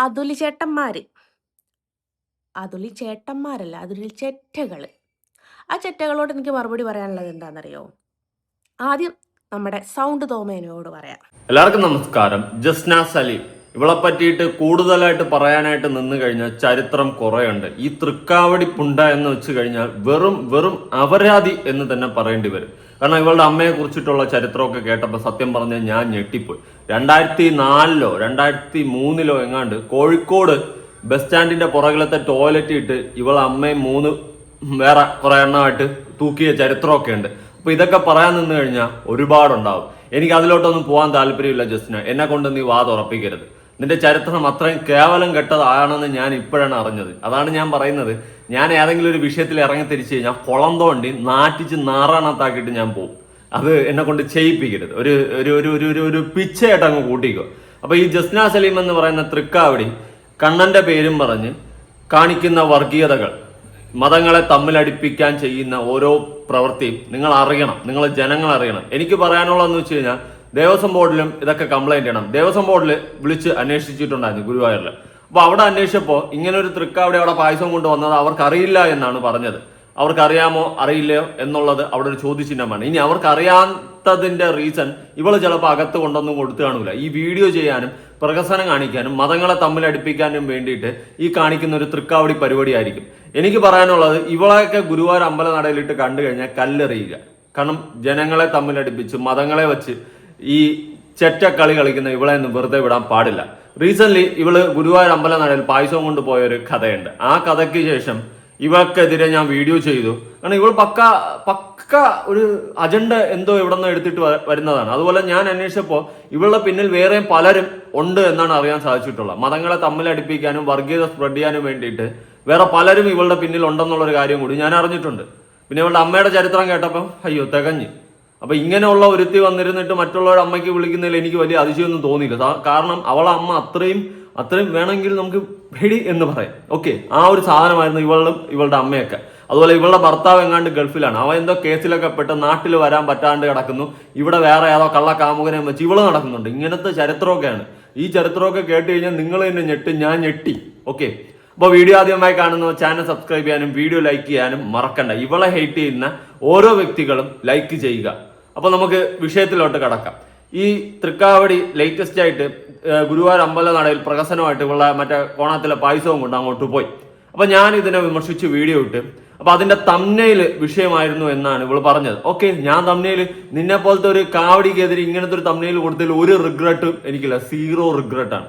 അതുലി ചേട്ടന്മാർ, അതുലി ചേട്ടന്മാരല്ല, അതുലി ചെറ്റകൾ. ആ ചെറ്റകളോട് എനിക്ക് മറുപടി പറയാനുള്ളത് എന്താണെന്നറിയോ? ആദ്യം നമ്മുടെ സൗണ്ട് തോമേനോട് പറയാം. എല്ലാവർക്കും നമസ്കാരം. ജസ്ന സലീം, ഇവളെ പറ്റിയിട്ട് കൂടുതലായിട്ട് പറയാനായിട്ട് നിന്ന് കഴിഞ്ഞാൽ ചരിത്രം കുറേയുണ്ട്. ഈ തൃക്കാവടി പുണ്ട എന്ന് വെച്ച് കഴിഞ്ഞാൽ വെറും അപരാധി എന്ന് തന്നെ പറയേണ്ടി വരും. കാരണം ഇവളുടെ അമ്മയെ കുറിച്ചിട്ടുള്ള ചരിത്രമൊക്കെ കേട്ടപ്പോൾ സത്യം പറഞ്ഞാൽ ഞാൻ ഞെട്ടിപ്പോയി. 2004 2003 എങ്ങാണ്ട് കോഴിക്കോട് ബസ് സ്റ്റാൻഡിന്റെ പുറകിലത്തെ ടോയ്ലറ്റ് ഇട്ട് ഇവളെ അമ്മയും 3 വേറെ കുറെ എണ്ണമായിട്ട് തൂക്കിയ ചരിത്രമൊക്കെ ഉണ്ട്. അപ്പൊ ഇതൊക്കെ പറയാൻ നിന്ന് കഴിഞ്ഞാൽ ഒരുപാടുണ്ടാവും. എനിക്ക് അതിലോട്ടൊന്നും പോകാൻ താല്പര്യമില്ല ജസ്റ്റിന്. എന്നെ കൊണ്ട് നീ വാ തുറപ്പിക്കരുത്. നിന്റെ ചരിത്രം അത്രയും കേവലം കെട്ടതാണെന്ന് ഞാൻ ഇപ്പോഴാണ് അറിഞ്ഞത്. അതാണ് ഞാൻ പറയുന്നത്. ഞാൻ ഏതെങ്കിലും ഒരു വിഷയത്തിൽ ഇറങ്ങി തിരിച്ചു കഴിഞ്ഞാൽ കുളം തോണ്ടി നാട്ടിച്ച് നാറാണത്താക്കിയിട്ട് ഞാൻ പോകും. അത് എന്നെ കൊണ്ട് ചെയ്യിപ്പിക്കരുത്. ഒരു ഒരു ഒരു ഒരു ഒരു പിച്ചയായിട്ട് അങ്ങ് കൂട്ടിക്കോ. അപ്പൊ ഈ ജസ്ന സലീം എന്ന് പറയുന്ന തൃക്കാവടി കണ്ണന്റെ പേരും പറഞ്ഞ് കാണിക്കുന്ന വർഗീയതകൾ, മതങ്ങളെ തമ്മിലടിപ്പിക്കാൻ ചെയ്യുന്ന ഓരോ പ്രവൃത്തിയും നിങ്ങൾ അറിയണം, നിങ്ങൾ ജനങ്ങൾ അറിയണം. എനിക്ക് പറയാനുള്ളതെന്ന് വെച്ച് കഴിഞ്ഞാൽ ദേവസ്വം ബോർഡിലും ഇതൊക്കെ കംപ്ലൈന്റ് ചെയ്യണം. ദേവസ്വം ബോർഡിൽ വിളിച്ച് അന്വേഷിച്ചിട്ടുണ്ടായിരുന്നു ഗുരുവായൂരിൽ. അപ്പൊ അവിടെ അന്വേഷിച്ചപ്പോൾ ഇങ്ങനെ ഒരു തൃക്കാവടി അവിടെ പായസം കൊണ്ടുവന്നത് അവർക്കറിയില്ല എന്നാണ് പറഞ്ഞത്. അവർക്കറിയാമോ അറിയില്ലയോ എന്നുള്ളത് അവിടെ ഒരു ചോദ്യചിഹ്നമാണ്. ഇനി അവർക്കറിയാത്തതിന്റെ റീസൺ ഇവള് ചിലപ്പോൾ അകത്ത് കൊണ്ടൊന്നും കൊടുത്തു കാണൂല. ഈ വീഡിയോ ചെയ്യാനും പ്രഹസനം കാണിക്കാനും മതങ്ങളെ തമ്മിലടിപ്പിക്കാനും വേണ്ടിയിട്ട് ഈ കാണിക്കുന്ന ഒരു തൃക്കാവടി പരിപാടിയായിരിക്കും. എനിക്ക് പറയാനുള്ളത്, ഇവളെയൊക്കെ ഗുരുവായൂർ അമ്പലനടയിലിട്ട് കണ്ടു കഴിഞ്ഞാൽ കല്ലെറിയുക. കാരണം ജനങ്ങളെ തമ്മിലടിപ്പിച്ച് മതങ്ങളെ വെച്ച് ഈ ചെറ്റക്കളി കളിക്കുന്ന ഇവളെ ഒന്നും വെറുതെ വിടാൻ പാടില്ല. റീസെന്റ് ഇവള് ഗുരുവായൂർ അമ്പലനടയിൽ പായസം കൊണ്ട് പോയൊരു കഥയുണ്ട്. ആ കഥയ്ക്ക് ശേഷം ഇവൾക്കെതിരെ ഞാൻ വീഡിയോ ചെയ്തു. കാരണം ഇവൾ പക്ക ഒരു അജണ്ട എന്തോ ഇവിടെ നിന്ന് എടുത്തിട്ട് വരുന്നതാണ്. അതുപോലെ ഞാൻ അന്വേഷിച്ചപ്പോൾ ഇവളുടെ പിന്നിൽ വേറെ പലരും ഉണ്ട് എന്നാണ് അറിയാൻ സാധിച്ചിട്ടുള്ളത്. മതങ്ങളെ തമ്മിലടിപ്പിക്കാനും വർഗീയത സ്പ്രെഡ് ചെയ്യാനും വേണ്ടിയിട്ട് വേറെ പലരും ഇവളുടെ പിന്നിൽ ഉണ്ടെന്നുള്ളൊരു കാര്യം കൂടി ഞാൻ അറിഞ്ഞിട്ടുണ്ട്. പിന്നെ ഇവളുടെ അമ്മയുടെ ചരിത്രം കേട്ടപ്പോൾ അയ്യോ തികഞ്ഞ്. അപ്പൊ ഇങ്ങനെയുള്ള ഒരുത്തി വന്നിരുന്നിട്ട് മറ്റുള്ളവരുടെ അമ്മയ്ക്ക് വിളിക്കുന്നതിൽ എനിക്ക് വലിയ അതിശയമൊന്നും തോന്നിയില്ല. കാരണം അവളെ അമ്മ അത്രയും വേണമെങ്കിൽ നമുക്ക് വെടി എന്ന് പറയാം. ഓക്കെ, ആ ഒരു സാധനമായിരുന്നു ഇവളുടെ അമ്മയൊക്കെ. അതുപോലെ ഇവളുടെ ഭർത്താവ് എങ്ങാണ്ട് ഗൾഫിലാണ്. അവൻ എന്തോ കേസിലൊക്കെ പെട്ട് നാട്ടിൽ വരാൻ പറ്റാണ്ട് കിടക്കുന്നു. ഇവിടെ വേറെ ഏതോ കള്ളക്കാമുകനെ വെച്ച് ഇവള് നടക്കുന്നുണ്ട്. ഇങ്ങനത്തെ ചരിത്രമൊക്കെയാണ്. ഈ ചരിത്രമൊക്കെ കേട്ട് കഴിഞ്ഞാൽ നിങ്ങൾ തന്നെ ഞെട്ടും, ഞാൻ ഞെട്ടി. ഓക്കെ, അപ്പോൾ വീഡിയോ ആദ്യമായി കാണുന്നവർ ചാനൽ സബ്സ്ക്രൈബ് ചെയ്യാനും വീഡിയോ ലൈക്ക് ചെയ്യാനും മറക്കണ്ട. ഇവളെ ഹെയ്റ്റ് ചെയ്യുന്ന ഓരോ വ്യക്തികളും ലൈക്ക് ചെയ്യുക. അപ്പോൾ നമുക്ക് വിഷയത്തിലോട്ട് കടക്കാം. ഈ തൃക്കാവടി ലേറ്റസ്റ്റ് ആയിട്ട് ഗുരുവായൂർ അമ്പലനടയിൽ പ്രഹസനമായിട്ട് ഇവളെ മറ്റേ കോണത്തിലെ പായസവും കൊണ്ട് അങ്ങോട്ട് പോയി. അപ്പൊ ഞാൻ ഇതിനെ വിമർശിച്ച് വീഡിയോ ഇട്ട്. അപ്പൊ അതിന്റെ തംബ്നെയിൽ വിഷയമായിരുന്നു എന്നാണ് ഇവള് പറഞ്ഞത്. ഓക്കെ, ഞാൻ തംബ്നെയിൽ നിന്നെ പോലത്തെ ഒരു കാവടിക്കെതിരെ ഇങ്ങനത്തെ ഒരു തംബ്നെയിൽ കൊടുത്തതിൽ ഒരു റിഗ്രറ്റും എനിക്കില്ല. 0 റിഗ്രറ്റാണ്.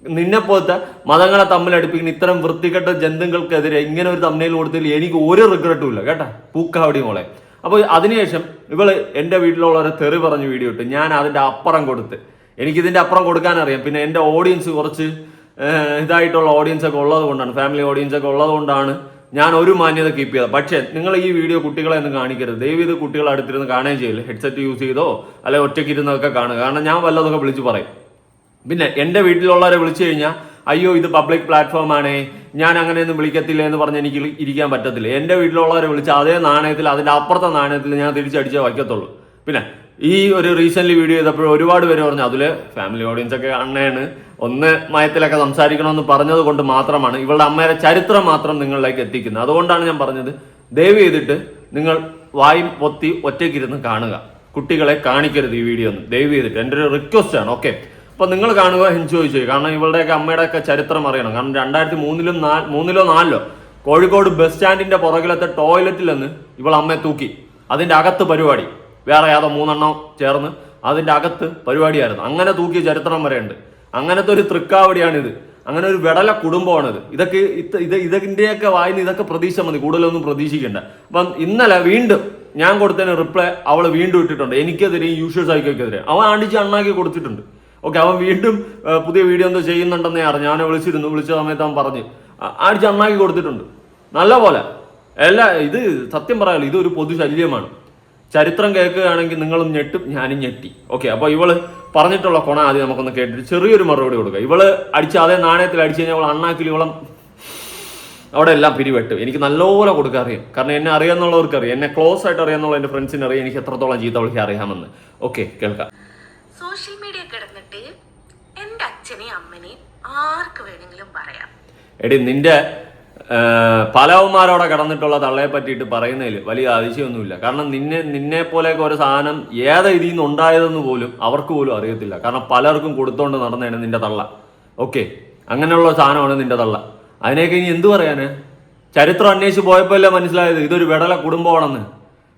നിന്നെ പോലത്തെ മതങ്ങളെ തമ്മിലടിപ്പിക്കുന്ന ഇത്തരം വൃത്തികെട്ട ജന്തുക്കൾക്കെതിരെ ഇങ്ങനെ ഒരു തംബ്നെയിൽ കൊടുത്തതിൽ എനിക്ക് ഒരു റിഗ്രറ്റും ഇല്ല കേട്ടാ, പൂക്കാവടി മോളെ. അപ്പോൾ അതിനുശേഷം ഇവള് എൻ്റെ വീട്ടിലുള്ളവരെ തെറി പറഞ്ഞ് വീഡിയോ ഇട്ട്. ഞാൻ അതിന്റെ അപ്പുറം കൊടുത്ത്, എനിക്കിതിന്റെ അപ്പുറം കൊടുക്കാൻ അറിയാം. പിന്നെ എൻ്റെ ഓഡിയൻസ് കുറച്ച് ഇതായിട്ടുള്ള ഓഡിയൻസ് ഒക്കെ ഉള്ളത് കൊണ്ടാണ്, ഫാമിലി ഓഡിയൻസ് ഒക്കെ ഉള്ളത് കൊണ്ടാണ് ഞാൻ ഒരു മാന്യത കീപ്പ് ചെയ്തത്. പക്ഷേ നിങ്ങൾ ഈ വീഡിയോ കുട്ടികളെ ഒന്നും കാണിക്കരുത്. ദയവ് ഇത് കുട്ടികളെ അടുത്തിരുന്ന് കാണുകയും ചെയ്യില്ല. ഹെഡ്സെറ്റ് യൂസ് ചെയ്തോ അല്ലെ ഒറ്റയ്ക്ക് ഇരുന്നതൊക്കെ കാണുക. കാരണം ഞാൻ വല്ലതൊക്കെ വിളിച്ച് പറയും. പിന്നെ എൻ്റെ വീട്ടിലുള്ളവരെ വിളിച്ചു കഴിഞ്ഞാൽ അയ്യോ ഇത് പബ്ലിക് പ്ലാറ്റ്ഫോം ആണ്, ഞാൻ അങ്ങനെയൊന്നും വിളിക്കത്തില്ല എന്ന് പറഞ്ഞ് എനിക്ക് ഇരിക്കാൻ പറ്റത്തില്ല. എൻ്റെ വീട്ടിലുള്ളവരെ വിളിച്ച് അതേ നാണയത്തിൽ, അതിൻ്റെ അപ്പുറത്തെ നാണയത്തിൽ ഞാൻ തിരിച്ചടിച്ചേ വയ്ക്കത്തുള്ളൂ. പിന്നെ ഈ ഒരു റീസെന്റ് വീഡിയോ ചെയ്തപ്പോൾ ഒരുപാട് പേര് പറഞ്ഞു അതില് ഫാമിലി ഓഡിയൻസ് ഒക്കെ അണ്ണയാണ് ഒന്ന് മയത്തിലൊക്കെ സംസാരിക്കണമെന്ന് പറഞ്ഞത് കൊണ്ട് മാത്രമാണ് ഇവളുടെ അമ്മയുടെ ചരിത്രം മാത്രം നിങ്ങളിലേക്ക് എത്തിക്കുന്നത്. അതുകൊണ്ടാണ് ഞാൻ പറഞ്ഞത്, ദയവ് ചെയ്തിട്ട് നിങ്ങൾ വായും പൊത്തി ഒറ്റയ്ക്കിരുന്ന് കാണുക. കുട്ടികളെ കാണിക്കരുത് ഈ വീഡിയോ ഒന്ന്, ദയവ് ചെയ്തിട്ട് എൻ്റെ ഒരു റിക്വസ്റ്റ് ആണ്. ഓക്കെ, അപ്പൊ നിങ്ങൾ കാണുക, എൻജോയ് ചെയ്യുക. കാരണം ഇവളുടെയൊക്കെ അമ്മയുടെയൊക്കെ ചരിത്രം അറിയണം. കാരണം 2003 4 കോഴിക്കോട് ബസ് സ്റ്റാൻഡിന്റെ പുറകിലത്തെ ടോയ്ലറ്റിൽ നിന്ന് ഇവൾ അമ്മയെ തൂക്കി. അതിന്റെ അകത്ത് പരിപാടി, വേറെ ഏതോ 3 എണ്ണം ചേർന്ന് അതിന്റെ അകത്ത് പരിപാടിയായിരുന്നു. അങ്ങനെ തൂക്കിയ ചരിത്രം വരെയുണ്ട്. അങ്ങനത്തെ ഒരു തൃക്കാവടിയാണിത്. അങ്ങനെ ഒരു വെടല കുടുംബമാണിത്. ഇതിന്റെയൊക്കെ വായിന്ന് ഇതൊക്കെ പ്രതീക്ഷ മതി, കൂടുതലൊന്നും പ്രതീക്ഷിക്കേണ്ട. അപ്പം ഇന്നലെ വീണ്ടും ഞാൻ കൊടുത്തതിന് റിപ്ലൈ അവൾ വീണ്ടും ഇട്ടിട്ടുണ്ട്. എനിക്കെതിരെ യൂഷ്വൽ സൈക്കോക്കെതിരെ അവൻ അടിച്ച് അണ്ണാക്കി കൊടുത്തിട്ടുണ്ട്. ഓക്കെ, അവൻ വീണ്ടും പുതിയ വീഡിയോ എന്തോ ചെയ്യുന്നുണ്ടെന്നേ അറിഞ്ഞു. ഞാൻ വിളിച്ച സമയത്ത് അവൻ പറഞ്ഞ് അടിച്ച് അണ്ണാക്കി കൊടുത്തിട്ടുണ്ട് നല്ല പോലെ. ഇത് സത്യം പറയാലോ, ഇതൊരു പൊതു ശല്യമാണ്. ചരിത്രം കേൾക്കുകയാണെങ്കിൽ നിങ്ങളും ഞെട്ടും, ഞാനും ഞെട്ടി. ഓക്കെ, അപ്പൊ ഇവള് പറഞ്ഞിട്ടുള്ള കൊണ ആദ്യം നമുക്കൊന്ന് കേട്ടിട്ട് ചെറിയൊരു മറുപടി കൊടുക്കുക. ഇവള് അടിച്ച് അതേ നാണയത്തിൽ അടിച്ചു കഴിഞ്ഞാൽ അവൾ അണ്ണാക്കിൽ ഇവളം അവിടെ എല്ലാം പിരിവെട്ടും. എനിക്ക് നല്ലപോലെ കൊടുക്കാൻ അറിയാം. കാരണം എന്നെ അറിയാന്നുള്ളവർക്ക് അറിയാം, എന്നെ ക്ലോസ് ആയിട്ട് അറിയാന്നുള്ള എൻ്റെ ഫ്രണ്ട്സിന് അറിയാം എനിക്ക് എത്രത്തോളം ചീത്ത വിളിക്കാൻ അറിയാമെന്ന്. ഓക്കെ, കേൾക്കാം. സോഷ്യൽ മീഡിയ കിടന്നിട്ട് എൻ്റെ അച്ഛനെയും അമ്മനെയും ആർക്ക് വേണമെങ്കിലും പറയാം. എടി നിന്റെ പലവന്മാരോടെ കടന്നിട്ടുള്ള തള്ളയെ പറ്റിയിട്ട് പറയുന്നതിൽ വലിയ അതിശയമൊന്നുമില്ല. കാരണം നിന്നെ പോലെയൊക്കെ ഒരു സാധനം ഏത് ഇതിൽ നിന്ന് ഉണ്ടായതെന്ന് പോലും അവർക്ക് പോലും അറിയത്തില്ല. കാരണം പലർക്കും കൊടുത്തോണ്ട് നടന്നതാണ് നിന്റെ തള്ള. ഓക്കെ, അങ്ങനെയുള്ള സാധനമാണ് നിന്റെ തള്ള. അതിനെയൊക്കെ ഇനി എന്ത് പറയാന്? ചരിത്രം അന്വേഷിച്ച് പോയപ്പോഴല്ലേ മനസ്സിലായത് ഇതൊരു വെടല കുടുംബമാണെന്ന്.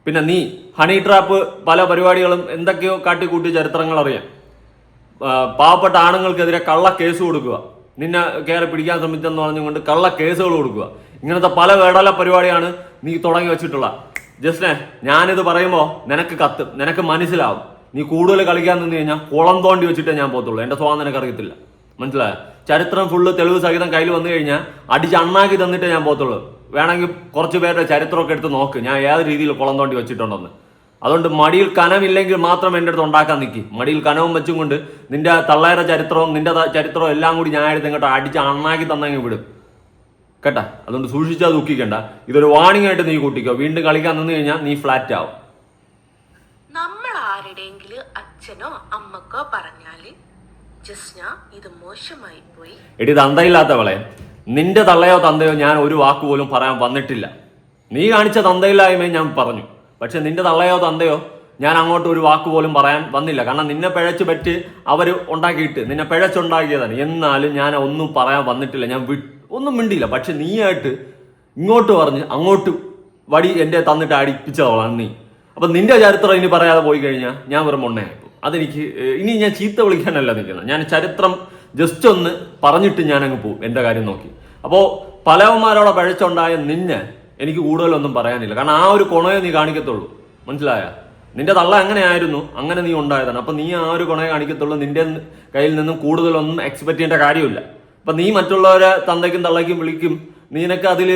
പിന്നെ നീ ഹണി ട്രാപ്പ് പല പരിപാടികളും എന്തൊക്കെയോ കാട്ടിക്കൂട്ടി ചരിത്രങ്ങൾ അറിയാം. പാവപ്പെട്ട ആണുങ്ങൾക്കെതിരെ കള്ള കേസ് കൊടുക്കുക, നിന്നെ കയറി പിടിക്കാൻ ശ്രമിച്ചെന്ന് പറഞ്ഞുകൊണ്ട് കള്ള കേസുകൾ കൊടുക്കുക. ഇങ്ങനത്തെ പല വേടല പരിപാടിയാണ് നീ തുടങ്ങി വെച്ചിട്ടുള്ള. ജസ്നെ, ഞാനിത് പറയുമ്പോൾ നിനക്ക് കത്തും, നിനക്ക് മനസ്സിലാവും. നീ കൂടുതൽ കളിക്കാൻ നിന്ന് കഴിഞ്ഞാൽ കുളം തോണ്ടി വെച്ചിട്ടേ ഞാൻ പോകത്തുള്ളൂ. എൻ്റെ സ്വഭാവം നിനക്ക് അറിയത്തില്ല, മനസ്സിലായോ? ചരിത്രം ഫുള്ള് തെളിവ് സഹിതം കയ്യിൽ വന്നു കഴിഞ്ഞാൽ അടിച്ച് അണ്ണാക്കി തന്നിട്ടേ ഞാൻ പോകത്തുള്ളൂ. വേണമെങ്കിൽ കുറച്ച് പേരുടെ ചരിത്രമൊക്കെ എടുത്ത് നോക്ക് ഞാൻ ഏത് രീതിയിൽ കുളം തോണ്ടി വെച്ചിട്ടുണ്ടെന്ന്. അതുകൊണ്ട് മടിയിൽ കനമില്ലെങ്കിൽ മാത്രം എൻ്റെ അടുത്ത് ഉണ്ടാക്കാൻ നിൽക്കി. മടിയിൽ കനവും വെച്ചും കൊണ്ട് നിന്റെ തള്ളേറെ ചരിത്രവും നിന്റെ ചരിത്രവും എല്ലാം കൂടി ഞാൻ എടുത്ത് ഇങ്ങോട്ട് അടിച്ച് അണ്ണാക്കി തന്നെങ്കിൽ വിടും കേട്ടാ. അതുകൊണ്ട് സൂക്ഷിച്ചാൽ ദുഃഖിക്കണ്ട. ഇതൊരു വാണിംഗ് ആയിട്ട് നീ കൂട്ടിക്കോ. വീണ്ടും കളിക്കാൻ നിന്ന് കഴിഞ്ഞാൽ നീ ഫ്ലാറ്റ് ആവും. നമ്മൾ ആരുടെയെങ്കിലും അച്ഛനോ അമ്മക്കോ പറഞ്ഞാല് ജസ്ന ഇത് മോശമായി പോയി. എടി തന്തയില്ലാത്തവളെ, നിന്റെ തള്ളയോ തന്തയോ ഞാൻ ഒരു വാക്ക് പോലും പറയാൻ വന്നിട്ടില്ല. നീ കാണിച്ച തന്തയില്ലായ്മയെ ഞാൻ പറഞ്ഞു. പക്ഷെ നിന്റെ തള്ളയോ തന്തയോ ഞാൻ അങ്ങോട്ട് ഒരു വാക്ക് പോലും പറയാൻ വന്നില്ല. കാരണം നിന്നെ പിഴച്ച് പറ്റി അവർ ഉണ്ടാക്കിയിട്ട് നിന്നെ പിഴച്ചുണ്ടാക്കിയതാണ്. എന്നാലും ഞാൻ ഒന്നും പറയാൻ വന്നിട്ടില്ല. ഞാൻ ഒന്നും മിണ്ടിയില്ല. പക്ഷെ നീയായിട്ട് ഇങ്ങോട്ട് പറഞ്ഞ് അങ്ങോട്ട് വടി എൻ്റെ തന്നിട്ട് അടിപ്പിച്ചതോളാണ് നീ. അപ്പം നിന്റെ ചരിത്രം ഇനി പറയാതെ പോയി കഴിഞ്ഞാൽ ഞാൻ വെറും മൊണ്ണയായിപ്പോൾ. അതെനിക്ക് ഇനി ഞാൻ ചീത്ത വിളിക്കാനല്ല നിൽക്കുന്നത്. ഞാൻ ചരിത്രം ജസ്റ്റ് ഒന്ന് പറഞ്ഞിട്ട് ഞാൻ അങ്ങ് പോകും എൻ്റെ കാര്യം നോക്കി. അപ്പോൾ പലവന്മാരോടെ പഴച്ചുണ്ടായ നിന്നെ എനിക്ക് കൂടുതലൊന്നും പറയാനില്ല. കാരണം ആ ഒരു കുണയെ നീ കാണിക്കത്തുള്ളൂ, മനസ്സിലായ? നിന്റെ തള്ള എങ്ങനെയായിരുന്നു അങ്ങനെ നീ ഉണ്ടായതാണ്. അപ്പം നീ ആ ഒരു കുണയെ കാണിക്കത്തുള്ളൂ. നിന്റെ കയ്യിൽ നിന്നും കൂടുതലൊന്നും എക്സ്പെക്ട് ചെയ്യേണ്ട കാര്യമില്ല. അപ്പം നീ മറ്റുള്ളവരെ തന്തയ്ക്കും തള്ളയ്ക്കും വിളിക്കും. നിനക്ക് അതിൽ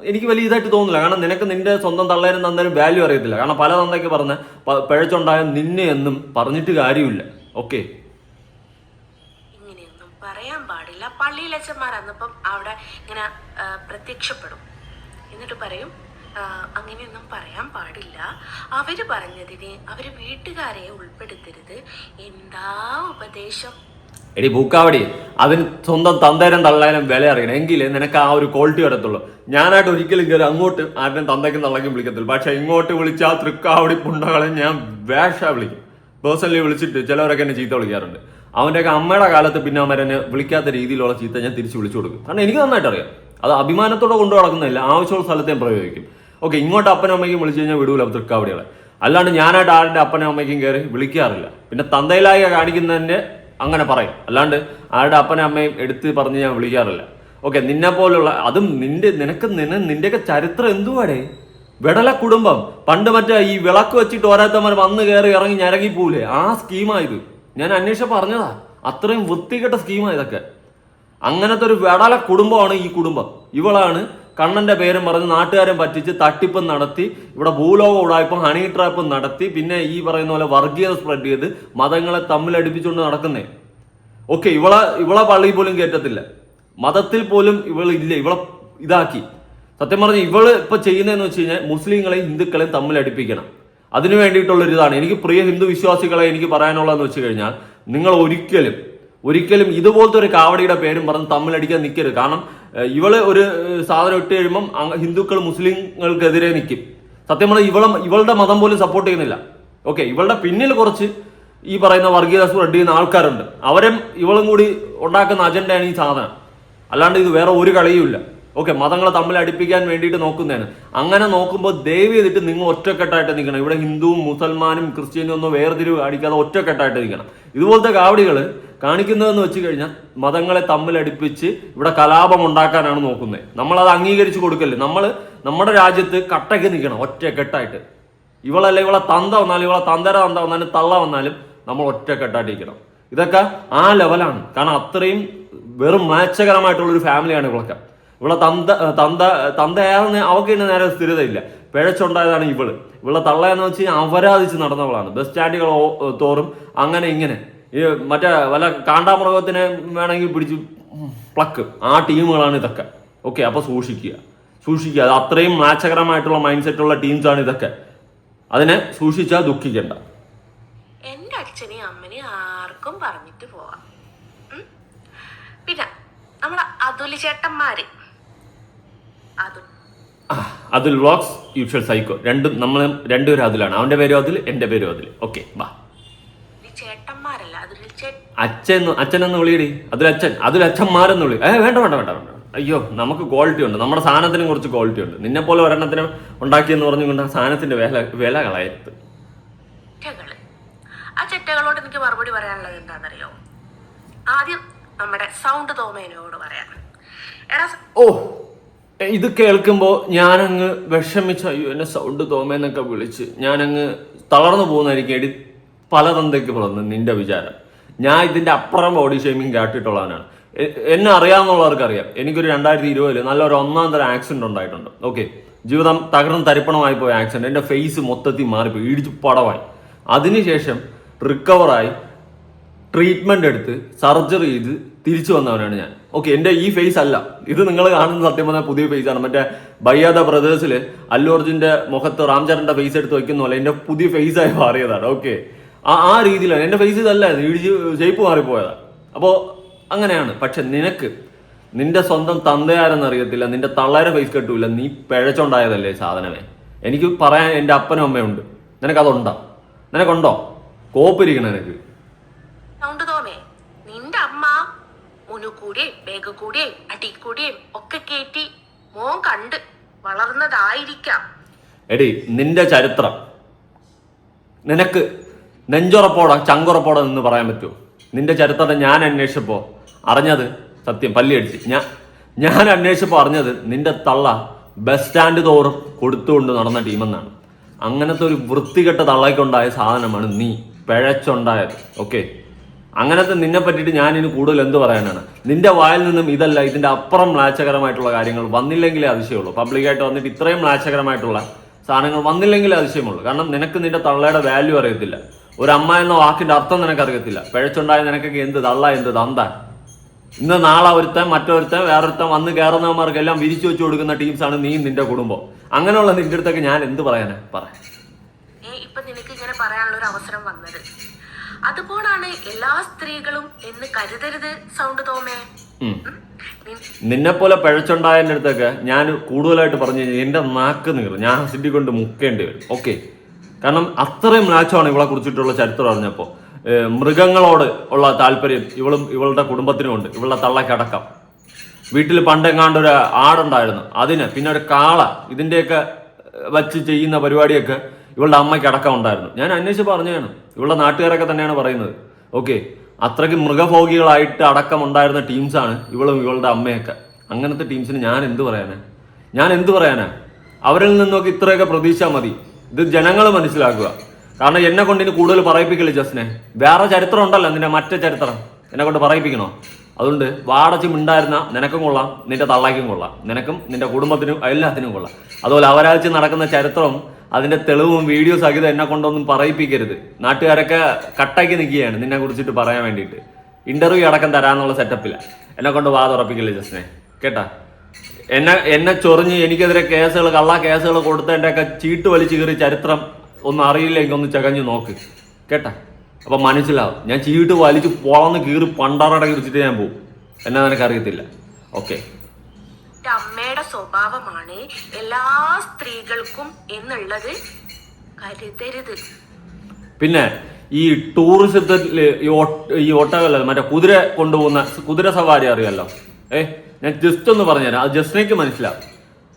എനിക്ക് വലിയ ഇതായിട്ട് തോന്നില്ല. കാരണം നിനക്ക് നിന്റെ സ്വന്തം തള്ളേനും തന്തേനും വാല്യൂ അറിയത്തില്ല. കാരണം പല തന്തയ്ക്ക് പറഞ്ഞ പിഴച്ചുണ്ടായ നിന്നെ എന്നും പറഞ്ഞിട്ട് കാര്യമില്ല. ഓക്കെ, ഇങ്ങനെയൊന്നും പറയാൻ പാടില്ല. പള്ളിയിലച്ചന്മാർ അന്നപ്പം അവിടെ ഇങ്ങനെ പ്രത്യക്ഷപ്പെടും. എന്നിട്ട് പറയും അങ്ങനെയൊന്നും പറയാൻ പാടില്ല. അവര് പറഞ്ഞതിന് അവര് വീട്ടുകാരെ ഉൾപ്പെടുത്തരുത്. എന്താ ഉപദേശം? എടി പൂക്കാവടി, അതിന് സ്വന്തം തന്തേരം തള്ളേരം വില അറിയണം. എങ്കിലേ നിനക്ക് ആ ഒരു ക്വാളിറ്റി വരത്തുള്ളൂ. ഞാനായിട്ട് ഒരിക്കലും കയറി അങ്ങോട്ട് ആരുടെയും തന്തയ്ക്കും തള്ളയ്ക്കും വിളിക്കത്തില്ല. പക്ഷെ ഇങ്ങോട്ട് വിളിച്ചാൽ തൃക്കാവടി പുണ്ടകളെ ഞാൻ വേഷ വിളിക്കും. പേഴ്സണലി വിളിച്ചിട്ട് ചിലവരൊക്കെ എന്നെ ചീത്ത വിളിക്കാറുണ്ട്. അവൻ്റെയൊക്കെ അമ്മയുടെ കാലത്ത് പിന്നെ അവരെന്നെ വിളിക്കാത്ത രീതിയിലുള്ള ചീത്ത ഞാൻ തിരിച്ച് വിളിച്ചു കൊടുക്കും. കാരണം എനിക്ക് നന്നായിട്ട് അറിയാം. അത് അഭിമാനത്തോടെ കൊണ്ടു നടക്കുന്നില്ല, ആവശ്യമുള്ള സ്ഥലത്ത് ഞാൻ പ്രയോഗിക്കും. ഓക്കെ, ഇങ്ങോട്ട് അപ്പനും അമ്മയ്ക്കും വിളിച്ചു കഴിഞ്ഞാൽ വിടൂല തൃക്കാവടികളെ. അല്ലാണ്ട് ഞാനായിട്ട് ആരുടെ അപ്പനും അമ്മയ്ക്കും കയറി വിളിക്കാറില്ല. പിന്നെ തന്തയിലായി കാണിക്കുന്നതിൻ്റെ അങ്ങനെ പറയും. അല്ലാണ്ട് ആരുടെ അപ്പനും അമ്മയും എടുത്ത് പറഞ്ഞ് ഞാൻ വിളിക്കാറില്ല. ഓക്കെ, നിന്നെ പോലുള്ള അതും നിന്റെയൊക്കെ ചരിത്രം എന്തുവാടേ? വെടല കുടുംബം. പണ്ട് മറ്റേ ഈ വിളക്ക് വെച്ചിട്ട് ഓരോരുത്തന്മാർ വന്ന് കയറി ഇറങ്ങി ഞരങ്ങിപ്പോലേ, ആ സ്കീമായത്. ഞാൻ അന്വേഷിച്ച് പറഞ്ഞതാ. അത്രയും വൃത്തികെട്ട സ്കീമാ ഇതൊക്കെ. അങ്ങനത്തെ ഒരു വെടല കുടുംബമാണ് ഈ കുടുംബം. ഇവളാണ് കണ്ണന്റെ പേരും പറഞ്ഞ് നാട്ടുകാരെ പറ്റിച്ച് തട്ടിപ്പും നടത്തി, ഇവിടെ ഭൂലോകം ഉടായ്പം ഹണി ട്രാപ്പും നടത്തി, പിന്നെ ഈ പറയുന്ന പോലെ വർഗീയത സ്പ്രെഡ് ചെയ്ത് മതങ്ങളെ തമ്മിലടിപ്പിച്ചുകൊണ്ട് നടക്കുന്നേ. ഓക്കെ, ഇവളെ പള്ളിയിൽ പോലും കയറ്റത്തില്ല, മതത്തിൽ പോലും ഇവളില്ല. ഇവളെ ഇതാക്കി സത്യം പറഞ്ഞ ഇവള് ഇപ്പൊ ചെയ്യുന്നതെന്ന് വെച്ച് കഴിഞ്ഞാൽ മുസ്ലിങ്ങളെയും ഹിന്ദുക്കളെയും തമ്മിലടിപ്പിക്കണം. അതിനു വേണ്ടിയിട്ടുള്ളൊരിതാണ്. എനിക്ക് പ്രിയ ഹിന്ദു വിശ്വാസികളെ എനിക്ക് പറയാനുള്ളതെന്ന് വെച്ച് കഴിഞ്ഞാൽ, നിങ്ങൾ ഒരിക്കലും ഇതുപോലത്തെ ഒരു കാവടിയുടെ പേരും പറഞ്ഞ് തമ്മിലടിക്കാൻ നിൽക്കരുത്. കാരണം ഇവള് ഒരു സാധനം ഇട്ട് കഴിയുമ്പം ഹിന്ദുക്കൾ മുസ്ലിങ്ങൾക്കെതിരെ നിൽക്കും. സത്യം പറഞ്ഞാൽ ഇവളുടെ മതം പോലും സപ്പോർട്ട് ചെയ്യുന്നില്ല. ഓക്കെ, ഇവളുടെ പിന്നിൽ കുറച്ച് ഈ പറയുന്ന വർഗീയത സ്പ്രെഡ് ചെയ്യുന്ന ആൾക്കാരുണ്ട്. അവരും ഇവളും കൂടി ഉണ്ടാക്കുന്ന അജണ്ടയാണ് ഈ സാധനം. അല്ലാണ്ട് ഇത് വേറെ ഒരു കളിയുമില്ല. ഓക്കെ, മതങ്ങളെ തമ്മിൽ അടുപ്പിക്കാൻ വേണ്ടിയിട്ട് നോക്കുന്നതാണ്. അങ്ങനെ നോക്കുമ്പോൾ ദയവ് ചെയ്തിട്ട് നിങ്ങൾ ഒറ്റക്കെട്ടായിട്ട് നിൽക്കണം. ഇവിടെ ഹിന്ദുവും മുസൽമാനും ക്രിസ്ത്യനും ഒന്നും വേർതിരിവ് കാണിക്കാതെ ഒറ്റക്കെട്ടായിട്ട് നിൽക്കണം. ഇതുപോലത്തെ കാവടികൾ കാണിക്കുന്നതെന്ന് വെച്ച് കഴിഞ്ഞാൽ മതങ്ങളെ തമ്മിലടിപ്പിച്ച് ഇവിടെ കലാപം ഉണ്ടാക്കാനാണ് നോക്കുന്നത്. നമ്മളത് അംഗീകരിച്ചു കൊടുക്കല്ലേ. നമ്മുടെ രാജ്യത്ത് കട്ടയ്ക്ക് നിൽക്കണം ഒറ്റക്കെട്ടായിട്ട്. ഇവളെ തന്ത വന്നാലും ഇവളെ തന്തര തന്ത വന്നാലും തള്ള വന്നാലും നമ്മൾ ഒറ്റക്കെട്ടായിട്ട് നിൽക്കണം. ഇതൊക്കെ ആ ലെവലാണ്. കാരണം അത്രയും വെറും മ്ലേച്ഛകരമായിട്ടുള്ളൊരു ഫാമിലിയാണ് ഇവളൊക്കെ. ഇവളെ തന്തയാണെന്ന് അവൾക്ക് തന്നെ നേരെ സ്ഥിരതയില്ല. പിഴച്ചുണ്ടായതാണ് ഇവളെ തള്ളയെന്ന് വെച്ച് കഴിഞ്ഞാൽ അപരാധിച്ച് നടന്നവളാണ്. ബസ് സ്റ്റാൻഡുകൾ തോറും അങ്ങനെ ഇങ്ങനെ ഈ മറ്റേ വല്ല കാണ്ടാമൃഗത്തിനെ വേണമെങ്കിൽ പിടിച്ച് പ്ലക്ക് ആ ടീമുകളാണ് ഇതൊക്കെ. ഓക്കെ, അപ്പൊ സൂക്ഷിക്കുക. അത് അത്രയും മ്ലേച്ഛകരമായിട്ടുള്ള മൈൻഡ് സെറ്റുള്ള ടീംസാണ് ഇതൊക്കെ. അതിനെ സൂക്ഷിച്ചാൽ ദുഃഖിക്കണ്ട. എന്റെ അച്ഛനെയും അമ്മനെയും ആർക്കും പറഞ്ഞിട്ട് പോവാം. പിന്നെ അതുലി ചേട്ടന്മാര്. അത് അതിൽ വ്ളോഗ്സ് യൂഷ്വൽ സൈക്കോ രണ്ടും നമ്മൾ രണ്ടുപേരും അതിലാണ്. അവന്റെ പേരും അതിൽ, എന്റെ പേരും അതിൽ. ഓക്കെ ബാ. ചേട്ടന്മാരല്ല, അതുലി അച്ഛനെന്ന് വിളിയടി. അതിലച്ഛന്മാരെന്ന് വിളി. വേണ്ട വേണ്ട വേണ്ട വേണ്ട. അയ്യോ, നമുക്ക് ക്വാളിറ്റി ഉണ്ട്, നമ്മുടെ സാധനത്തിനും കുറച്ച് ക്വാളിറ്റി ഉണ്ട്. നിന്നെ പോലെ ഒരെണ്ണത്തിന് ഉണ്ടാക്കിയെന്ന് പറഞ്ഞുകൊണ്ട് ആ സാധനത്തിന്റെ വില കളയരുത്. ആ ചെറ്റകളോട് എനിക്ക് മറുപടി പറയാനുള്ളത് എന്താണെന്നറിയോ? ആദ്യം നമ്മുടെ സൗണ്ട് തോമേനോട് പറയാം. എടാ ഇത് കേൾക്കുമ്പോ ഞാനങ്ങ് വിഷമിച്ച, അയ്യോ എന്നെ സൗണ്ട് തോമേന്നൊക്കെ വിളിച്ച് ഞാനങ്ങ് തളർന്നു പോകുന്നതായിരിക്കും എടി. പല തന്തയ്ക്ക് പറഞ്ഞു നിന്റെ വിചാരം. ഞാൻ ഇതിന്റെ അപ്പുറം ബോഡി ഷേമിങ് കാട്ടിട്ടുള്ളവനാണ്. എന്നെ അറിയാവുന്നവർക്ക് അറിയാം. എനിക്കൊരു 2020 നല്ലൊരു ഒന്നാം തരം ആക്സിഡന്റ് ഉണ്ടായിട്ടുണ്ട്. ഓക്കെ, ജീവിതം തകർന്ന് തരിപ്പണമായി പോയ ആക്സിഡന്റ്. എന്റെ ഫേസ് മൊത്തത്തിൽ മാറിപ്പോയി, ഇടിച്ചു പടവായി. അതിനുശേഷം റിക്കവറായി ട്രീറ്റ്മെന്റ് എടുത്ത് സർജറി ചെയ്ത് തിരിച്ചു വന്നവനാണ് ഞാൻ. ഓക്കെ, എന്റെ ഈ ഫേസ് അല്ല ഇത്. നിങ്ങൾ കാണുന്ന സത്യം പറഞ്ഞാൽ പുതിയ ഫേസ് ആണ്. മറ്റേ ബയ്യാദ ബ്രദേഴ്സില് അല്ലു അർജുന്റെ മുഖത്ത് റാംചരന്റെ ഫേസ് എടുത്ത് വെക്കുന്ന പോലെ എന്റെ പുതിയ ഫേസ് ആയി മാറിയതാണ്. ഓക്കെ, ആ രീതിയിലാണ്. എന്റെ ഫേസ് ഇതല്ലായിരുന്നു, ഇടിച്ച് ഷേപ്പ് മാറിപ്പോയതാണ്. അപ്പോ അങ്ങനെയാണ്. പക്ഷെ നിനക്ക് നിന്റെ സ്വന്തം തന്തയാരെന്നറിയത്തില്ല, നിന്റെ തള്ളേരെ ഫേസ് കെട്ടൂല, നീ പിഴച്ചുണ്ടായതല്ലേ സാധനമേ. എനിക്ക് പറയാൻ എന്റെ അപ്പനും അമ്മയുണ്ട്, നിനക്കതുണ്ടോ? നിനക്കുണ്ടോ? കോപ്പിരിക്കണം നിനക്ക്. സൗണ്ട് തോമേ, നിന്റെ അമ്മ മുനുകൂടിയും വേഗക്കൂടിയും അടിക്കൂടിയും ഒക്കെ കേട്ടി മോൻ കണ്ട് വളർന്നതായിരിക്കാം. എടി, നിന്റെ ചരിത്രം നിനക്ക് നെഞ്ചുറപ്പോടെ ചങ്കുറപ്പോടെ നിന്ന് പറയാൻ പറ്റുമോ? നിന്റെ ചരിത്രത്തെ ഞാൻ അന്വേഷിച്ചപ്പോ അറിഞ്ഞത്, സത്യം പല്ലി അടിച്ച്, ഞാൻ അന്വേഷിച്ചപ്പോ അറിഞ്ഞത് നിന്റെ തള്ള ബസ് സ്റ്റാൻഡ് തോറും കൊടുത്തുകൊണ്ട് നടന്ന ടീമെന്നാണ്. അങ്ങനത്തെ ഒരു വൃത്തികെട്ട തള്ളയ്ക്കുണ്ടായ സാധനമാണ് നീ പിഴച്ചുണ്ടായത്. ഓക്കെ, അങ്ങനത്തെ നിന്നെ പറ്റിയിട്ട് ഞാൻ ഇനി കൂടുതൽ എന്ത് പറയാനാണ്? നിന്റെ വായിൽ നിന്നും ഇതല്ല, ഇതിന്റെ അപ്പുറം മ്ലാച്ചകരമായിട്ടുള്ള കാര്യങ്ങൾ വന്നില്ലെങ്കിലേ അതിശയമുള്ളൂ. പബ്ലിക്കായിട്ട് വന്നിട്ട് ഇത്രയും മ്ലാച്ചകരമായിട്ടുള്ള സാധനങ്ങൾ വന്നില്ലെങ്കിലേ അതിശയമുള്ളൂ. കാരണം നിനക്ക് നിന്റെ തള്ളയുടെ വാല്യൂ അറിയത്തില്ല, ഒരു അമ്മ എന്ന വാക്കിന്റെ അർത്ഥം നിനക്കറിയത്തില്ല. പിഴച്ചുണ്ടായ നിനക്കൊക്കെ എന്ത് തള്ള, എന്ത് തന്ത. ഇന്ന് നാളെ ഒരുത്തൻ മറ്റൊരുത്തൻ വേറൊരുത്തൻ വന്ന് കയറുന്നവന്മാർക്കെല്ലാം വിരിച്ചു വെച്ചു കൊടുക്കുന്ന ടീംസാണ് നീ നിന്റെ കുടുംബം. അങ്ങനെയുള്ള നിന്റെ അടുത്തൊക്കെ ഞാൻ എന്ത് പറയാനാ? ഇപ്പൊ നിനക്ക് ഇങ്ങനെ പറയാനുള്ള ഒരു അവസരം വന്നത് അതുപോലാണ് എല്ലാ സ്ത്രീകളും എന്ന് കരുതരുത് സൗണ്ട് തോമേ. നിന്നെ പോലെ പിഴച്ചുണ്ടായതിന്റെ അടുത്തൊക്കെ ഞാൻ കൂടുതലായിട്ട് പറഞ്ഞു എന്റെ നാക്ക് നീറും, ഞാൻ ഹസിഡി കൊണ്ട് മുക്കേണ്ടി വരും. ഓക്കെ, കാരണം അത്രയും മ്ലാച്ചമാണ് ഇവളെ കുറിച്ചിട്ടുള്ള ചരിത്രം അറിഞ്ഞപ്പോ. മൃഗങ്ങളോട് ഉള്ള താല്പര്യം ഇവളുടെ കുടുംബത്തിനും ഉണ്ട്, ഇവളുടെ തള്ളക്കടക്കം. വീട്ടിൽ പണ്ടെങ്ങാണ്ട് ഒരു ആടുണ്ടായിരുന്നു, അതിന് പിന്നെ ഒരു കാള, ഇതിന്റെയൊക്കെ വച്ച് ചെയ്യുന്ന പരിപാടിയൊക്കെ ഇവളുടെ അമ്മയ്ക്ക് അടക്കം ഉണ്ടായിരുന്നു. ഞാൻ അന്വേഷിച്ച് പറഞ്ഞതാണ്, ഇവളുടെ നാട്ടുകാരൊക്കെ തന്നെയാണ് പറയുന്നത്. ഓക്കെ, അത്രയ്ക്ക് മൃഗഭോഗികളായിട്ട് അടക്കം ഉണ്ടായിരുന്ന ടീംസാണ് ഇവളും ഇവളുടെ അമ്മയൊക്കെ. അങ്ങനത്തെ ടീംസിന് ഞാൻ എന്ത് പറയാനാ? അവരിൽ നിന്നൊക്കെ ഇത്രയൊക്കെ പ്രതീക്ഷ മതി. ഇത് ജനങ്ങൾ മനസ്സിലാക്കുക. കാരണം എന്നെ കൊണ്ട് ഇനി കൂടുതൽ പറയിപ്പിക്കില്ല ജസ്നെ. വേറെ ചരിത്രം ഉണ്ടല്ലോ, നിന്റെ മറ്റേ ചരിത്രം എന്നെ കൊണ്ട് പറയിപ്പിക്കണോ? അതുകൊണ്ട് വാടച്ച് മിണ്ടായിരുന്ന നിനക്കും കൊള്ളാം, നിന്റെ തള്ളയ്ക്കും കൊള്ളാം, നിനക്കും നിന്റെ കുടുംബത്തിനും എല്ലാത്തിനും കൊള്ളാം. അതുപോലെ അവരാഴ്ച നടക്കുന്ന ചരിത്രം അതിന്റെ തെളിവും വീഡിയോ സഹിതം എന്നെ കൊണ്ടൊന്നും പറയിപ്പിക്കരുത്. നാട്ടുകാരൊക്കെ കട്ടാക്കി നിൽക്കുകയാണ് നിന്നെ കുറിച്ചിട്ട് പറയാൻ വേണ്ടിയിട്ട്. ഇന്റർവ്യൂ അടക്കം തരാന്നുള്ള സെറ്റപ്പില്ല. എന്നെ കൊണ്ട് വാതുറപ്പിക്കില്ല ജസ്നെ, കേട്ടാ? എന്നെ ചൊറിഞ്ഞ് എനിക്കെതിരെ കേസുകൾ, കള്ള കേസുകൾ കൊടുത്തതിൻ്റെയൊക്കെ ചീട്ട് വലിച്ചു കയറി ചരിത്രം ഒന്നും അറിയില്ലെങ്കിൽ ഒന്ന് ചകഞ്ഞു നോക്ക്, കേട്ടാ? അപ്പൊ മനസ്സിലാവും. ഞാൻ ചീട്ട് വലിച്ച് പൊളന്ന് കീറി പണ്ടാറടക്കി വെച്ചിട്ട് ഞാൻ പോകും. എന്നാ നിനക്കറിയത്തില്ല. ഓക്കെ, അമ്മയുടെ സ്വഭാവമാണ് എല്ലാ സ്ത്രീകൾക്കും എന്നുള്ളത് കരുതരുത്. പിന്നെ ഈ ടൂറിസത്തില് ഈ ഒട്ടകല്ല, മറ്റേ കുതിര കൊണ്ടുപോകുന്ന കുതിര സവാരി അറിയാലോ. ഞാൻ ജസ്റ്റ് ഒന്ന് പറഞ്ഞുതരാം, അത് ജസ്റ്റിനേക്ക് മനസ്സിലാവും.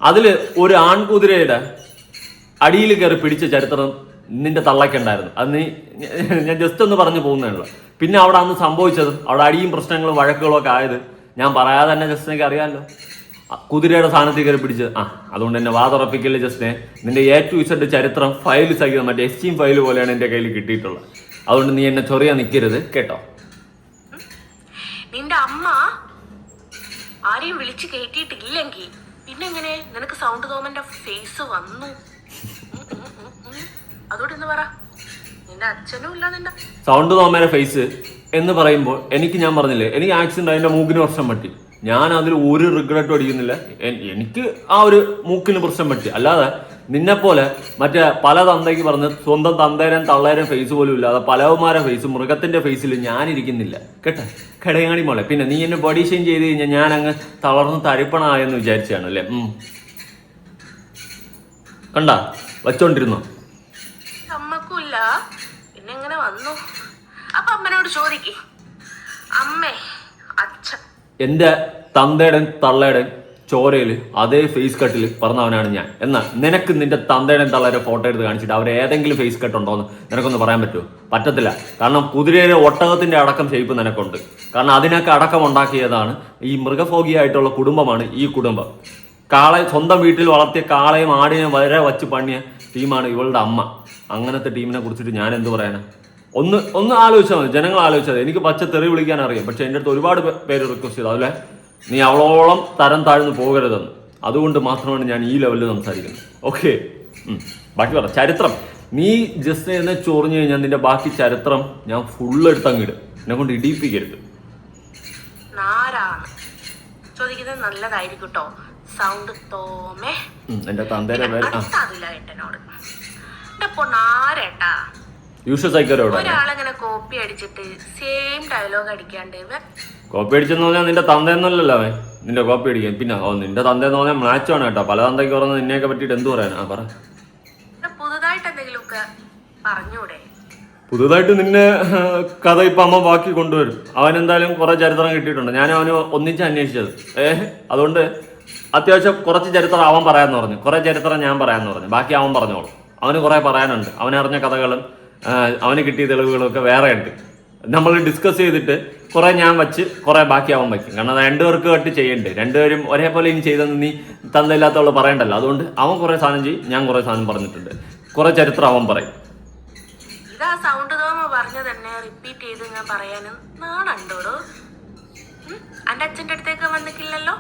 അതില് ഒരു ആൺകുതിരയുടെ അടിയിൽ കയറി പിടിച്ച ചരിത്രം നിന്റെ തള്ളയ്ക്കുണ്ടായിരുന്നു. അത് ഞാൻ ജസ്റ്റ് ഒന്ന് പറഞ്ഞു പോകുന്നതാണല്ലോ. പിന്നെ അവിടെ അന്ന് സംഭവിച്ചത്, അവിടെ അടിയും പ്രശ്നങ്ങളും വഴക്കുകളും ഒക്കെ ആയത് ഞാൻ പറയാതെ തന്നെ ജസ്റ്റിനേക്ക് അറിയാമല്ലോ. കുതിരയുടെ സ്ഥാനത്തിൽ കയറി പിടിച്ചത്. അതുകൊണ്ട് എന്നെ വാതുറപ്പിക്കല്ലേ ജസ്റ്റിനെ. നിന്റെ A to Z ചരിത്രം ഫയൽ സഹിതം മറ്റേ എസ്റ്റിം ഫയൽ പോലെയാണ് എന്റെ കയ്യിൽ കിട്ടിയിട്ടുള്ളത്. അതുകൊണ്ട് നീ എന്നെ ചൊറിയാൻ നിൽക്കരുത്, കേട്ടോ? നിന്റെ അമ്മ ആരെയും വിളിച്ചു കേട്ടിട്ടില്ലെങ്കിൽ പിന്നെ എങ്ങനെ നിനക്ക് സൗണ്ട് തോമന്റെ ഫേസ് വന്നു? അതോട് എന്ന് പറ. നിന്റെ അച്ഛനും ഇല്ല നിന്റെ സൗണ്ട് തോമയുടെ ഫേസ് എന്ന് പറയുമ്പോൾ ഞാൻ പറഞ്ഞില്ലേ, എനിക്ക് ആക്സിഡന്റ് അതിന്റെ മൂക്കിന് പ്രശ്നം പറ്റി. ഞാൻ അതിൽ ഒരു റിഗ്രറ്റും അടിക്കുന്നില്ല. എനിക്ക് ആ ഒരു മൂക്കിന് പ്രശ്നം പറ്റി. അല്ലാതെ നിന്നെപ്പോലെ മറ്റേ പല തന്തയ്ക്ക് പറഞ്ഞ് സ്വന്തം തന്തേരം തള്ളേരം ഫേസ് പോലും ഇല്ലാതെ പലവന്മാരെ ഫേസ് മൃഗത്തിന്റെ ഫേസിൽ ഞാനിരിക്കുന്നില്ല കേട്ടോ കടയാണി മോളെ. പിന്നെ നീ എന്നെ ബോഡി ഷെയിം ചെയ്ത് കഴിഞ്ഞാൽ ഞാൻ അങ്ങ് തളർന്ന് തരിപ്പണായെന്ന് വിചാരിച്ചാണ് അല്ലേ? കണ്ട വച്ചോണ്ടിരുന്നോ? അമ്മക്കൂല്ല പിന്നെ എങ്ങനെ വന്നു? അപ്പൊ അമ്മനോട് ചോദിക്കേ, അമ്മേ അച്ഛൻ എന്റെ തന്തയുടെയും തള്ളയുടെയും ചോരയിൽ അതേ ഫേസ് കട്ടിൽ പറഞ്ഞവനാണ് ഞാൻ. എന്നാൽ നിനക്ക് നിന്റെ തന്തയുടെയും തള്ളയുടെ ഫോട്ടോ എടുത്ത് കാണിച്ചിട്ട് അവർ ഏതെങ്കിലും ഫേസ് കട്ട് ഉണ്ടോ എന്ന് നിനക്കൊന്ന് പറയാൻ പറ്റുമോ? പറ്റത്തില്ല. കാരണം കുതിരയുടെ ഒട്ടകത്തിന്റെ അടക്കം ഷേപ്പ് നിനക്കുണ്ട്. കാരണം അതിനൊക്കെ അടക്കം ഉണ്ടാക്കിയതാണ് ഈ മൃഗഭോഗിയായിട്ടുള്ള കുടുംബമാണ് ഈ കുടുംബം. സ്വന്തം വീട്ടിൽ വളർത്തിയ കാളയും ആടിനെയും വരെ വച്ച് പണിയ ടീമാണ് ഇവളുടെ അമ്മ. അങ്ങനത്തെ ടീമിനെ കുറിച്ചിട്ട് ഞാൻ എന്ത് പറയാനാ? ഒന്ന് ആലോചിച്ചാൽ മതി, ജനങ്ങൾ ആലോചിച്ചാൽ. എനിക്ക് പച്ച തെറി വിളിക്കാൻ അറിയാം, പക്ഷെ എൻ്റെ അടുത്ത് ഒരുപാട് പേര് റിക്വസ്റ്റ് ചെയ്തു അതുപോലെ നീ അവളോളം തരം താഴ്ന്നു പോകരുതെന്ന്. അതുകൊണ്ട് മാത്രമാണ് ഞാൻ ഈ ലെവലിൽ സംസാരിക്കുന്നത്. ഓക്കെ, ബാക്കി പറ. ചരിത്രം നീ ജസ്റ്റ് എന്നെ ചൊറിഞ്ഞു കഴിഞ്ഞാൽ നിന്റെ ബാക്കി ചരിത്രം ഞാൻ ഫുള്ള് എടുത്തങ്ങിടും. എന്നെ കൊണ്ട് ഇടിയിപ്പിക്കരുത്. ചോദിക്കുന്നത് നല്ലതായിരിക്കും കേട്ടോ. സൗണ്ട് തോമേ എന്റെ തന്തേരെ പേര് ഒരാളെങ്ങനെ കോപ്പി അടിച്ചിട്ട് സെയിം ഡയലോഗ് അടിക്കാണ്ട് കോപ്പി അടിച്ചെന്ന് പറഞ്ഞാൽ നിന്റെ തന്തയെന്നല്ലല്ലോ അവൻ നിന്റെ കോപ്പി അടിക്കാൻ. പിന്നെ നിന്റെ തന്തയെന്ന് പറഞ്ഞാൽ മാച്ചാണ് കേട്ടോ. പല തന്തയ്ക്ക് പറഞ്ഞത് നിന്നെയൊക്കെ പറ്റിയിട്ട് എന്ത് പറയാനാ? പറ. പുതുതായിട്ട് എന്തെങ്കിലുമൊക്കെ പറഞ്ഞൂടെ? പുതുതായിട്ട് നിന്നെ കഥ ഇപ്പൊ അമ്മ ബാക്കി കൊണ്ടുവരും. അവൻ എന്തായാലും കുറെ ചരിത്രം കിട്ടിയിട്ടുണ്ട്. ഞാൻ അവന് ഒന്നിച്ച് അന്വേഷിച്ചത്. അതുകൊണ്ട് അത്യാവശ്യം കുറച്ച് ചരിത്രം അവൻ പറയാന്ന് പറഞ്ഞു, കുറെ ചരിത്രം ഞാൻ പറയാന്ന് പറഞ്ഞു. ബാക്കി അവൻ പറഞ്ഞോളൂ. അവന് കുറെ പറയാനുണ്ട്. അവനറിഞ്ഞ കഥകളും അവന് കിട്ടിയ തെളിവുകളും ഒക്കെ വേറെ ഉണ്ട്. നമ്മൾ ഡിസ്കസ് ചെയ്തിട്ട് കുറെ ഞാൻ വച്ച് കുറെ ബാക്കി അവൻ വയ്ക്കും. കാരണം രണ്ടുപേർക്ക് കട്ട് ചെയ്യണ്ടേ. രണ്ടുപേരും ഒരേപോലെ ഇനി ചെയ്തെന്ന് നീ തന്തയില്ലാത്തവള് പറയണ്ടല്ലോ. അതുകൊണ്ട് അവൻ കുറെ സാധനം ചെയ്യും, ഞാൻ കുറെ സാധനം പറഞ്ഞിട്ടുണ്ട്. കുറെ ചരിത്രം അവൻ പറയും. ഇതാ സൗണ്ട് തോമ പറഞ്ഞു തന്നെ റിപ്പീറ്റ് ചെയ്ത് ഞാൻ പറയാനും നാണുണ്ടോടോ? എന്റെ അച്ഛൻ്റെ അടുത്തേക്ക് വന്നിട്ടില്ലല്ലോ,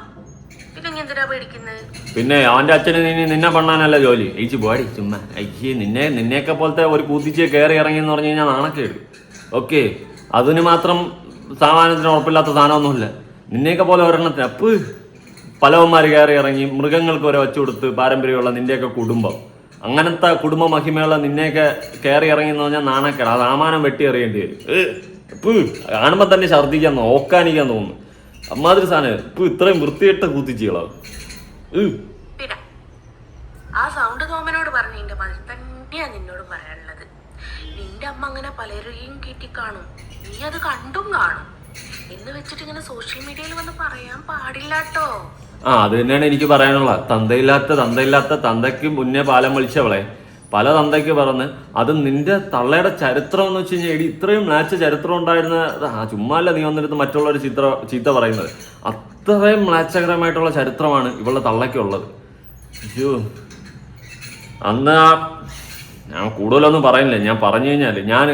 പിന്നെ എന്തിനാ പേടിക്കുന്നത്? പിന്നെ അവന്റെ അച്ഛന് നിന്നെ പണ്ണാനല്ല ജോലി. ഏച്ചി പോടി ചുമ്മാ. അയ്യേ നിന്നെയൊക്കെ പോലത്തെ ഒരു കൂത്തിച്ച് കയറി ഇറങ്ങി എന്ന് പറഞ്ഞു കഴിഞ്ഞാൽ നാണക്കേട്. ഓക്കെ, അതിന് മാത്രം സാമാനത്തിന് ഉറപ്പില്ലാത്ത സാധനമൊന്നുമില്ല. നിന്നെയൊക്കെ പോലെ ഒരെണ്ണത്തിന് അപ്പ് പലവന്മാർ കയറി ഇറങ്ങി മൃഗങ്ങൾക്ക് വരെ വച്ചു കൊടുത്ത് പാരമ്പര്യമുള്ള നിന്റെയൊക്കെ കുടുംബം, അങ്ങനത്തെ കുടുംബ മഹിമയുള്ള നിന്നെയൊക്കെ കയറി ഇറങ്ങി എന്ന് പറഞ്ഞാൽ നാണക്കേട്. ആ സാമാനം വെട്ടി എറിയേണ്ടി വരും. കാണുമ്പോൾ തന്നെ ഛർദ്ദിക്കാൻ ഓക്കാനിക്കാൻ തോന്നുന്നു. അമ്മാതിരി സാധനം ഇപ്പൊ ഇത്രയും വൃത്തികെട്ട കൂത്തിച്ചുകളാവും. പിന്നെ ആ സൗണ്ട് തോമനോട് പറഞ്ഞതിന്റെ മതി തന്നെയാ നിന്നോട് പറയാനുള്ളത്. നിന്റെ അമ്മ അങ്ങനെ പലരെയും കയറ്റി കാണും, നീ അത് കണ്ടും കാണും എന്ന് വെച്ചിട്ട് ഇങ്ങനെ സോഷ്യൽ മീഡിയയിൽ വന്ന് പറയാൻ പാടില്ലാട്ടോ. അത് തന്നെയാണ് എനിക്ക് പറയാനുള്ളത്. തന്തയില്ലാത്ത തന്തയ്ക്ക് മുന്നേ പാലം വലിച്ചവളെ പല തന്തയ്ക്ക് പറഞ്ഞ് അത് നിന്റെ തള്ളയുടെ ചരിത്രം എന്ന് വെച്ച് കഴിഞ്ഞാൽ ഇത്രയും മ്ലാച്ച ചരിത്രം ഉണ്ടായിരുന്ന ചുമ്മാ അല്ല നീ വന്നിരുന്ന് മറ്റുള്ളവർ ചീത്ത പറയുന്നത്. അത്രയും മ്ലാച്ചകരമായിട്ടുള്ള ചരിത്രമാണ് ഇവളുടെ തള്ളയ്ക്കുള്ളത്. അയ്യോ, അന്ന് ഞാൻ കൂടുതലൊന്നും പറയുന്നില്ല. ഞാൻ പറഞ്ഞു കഴിഞ്ഞാൽ ഞാൻ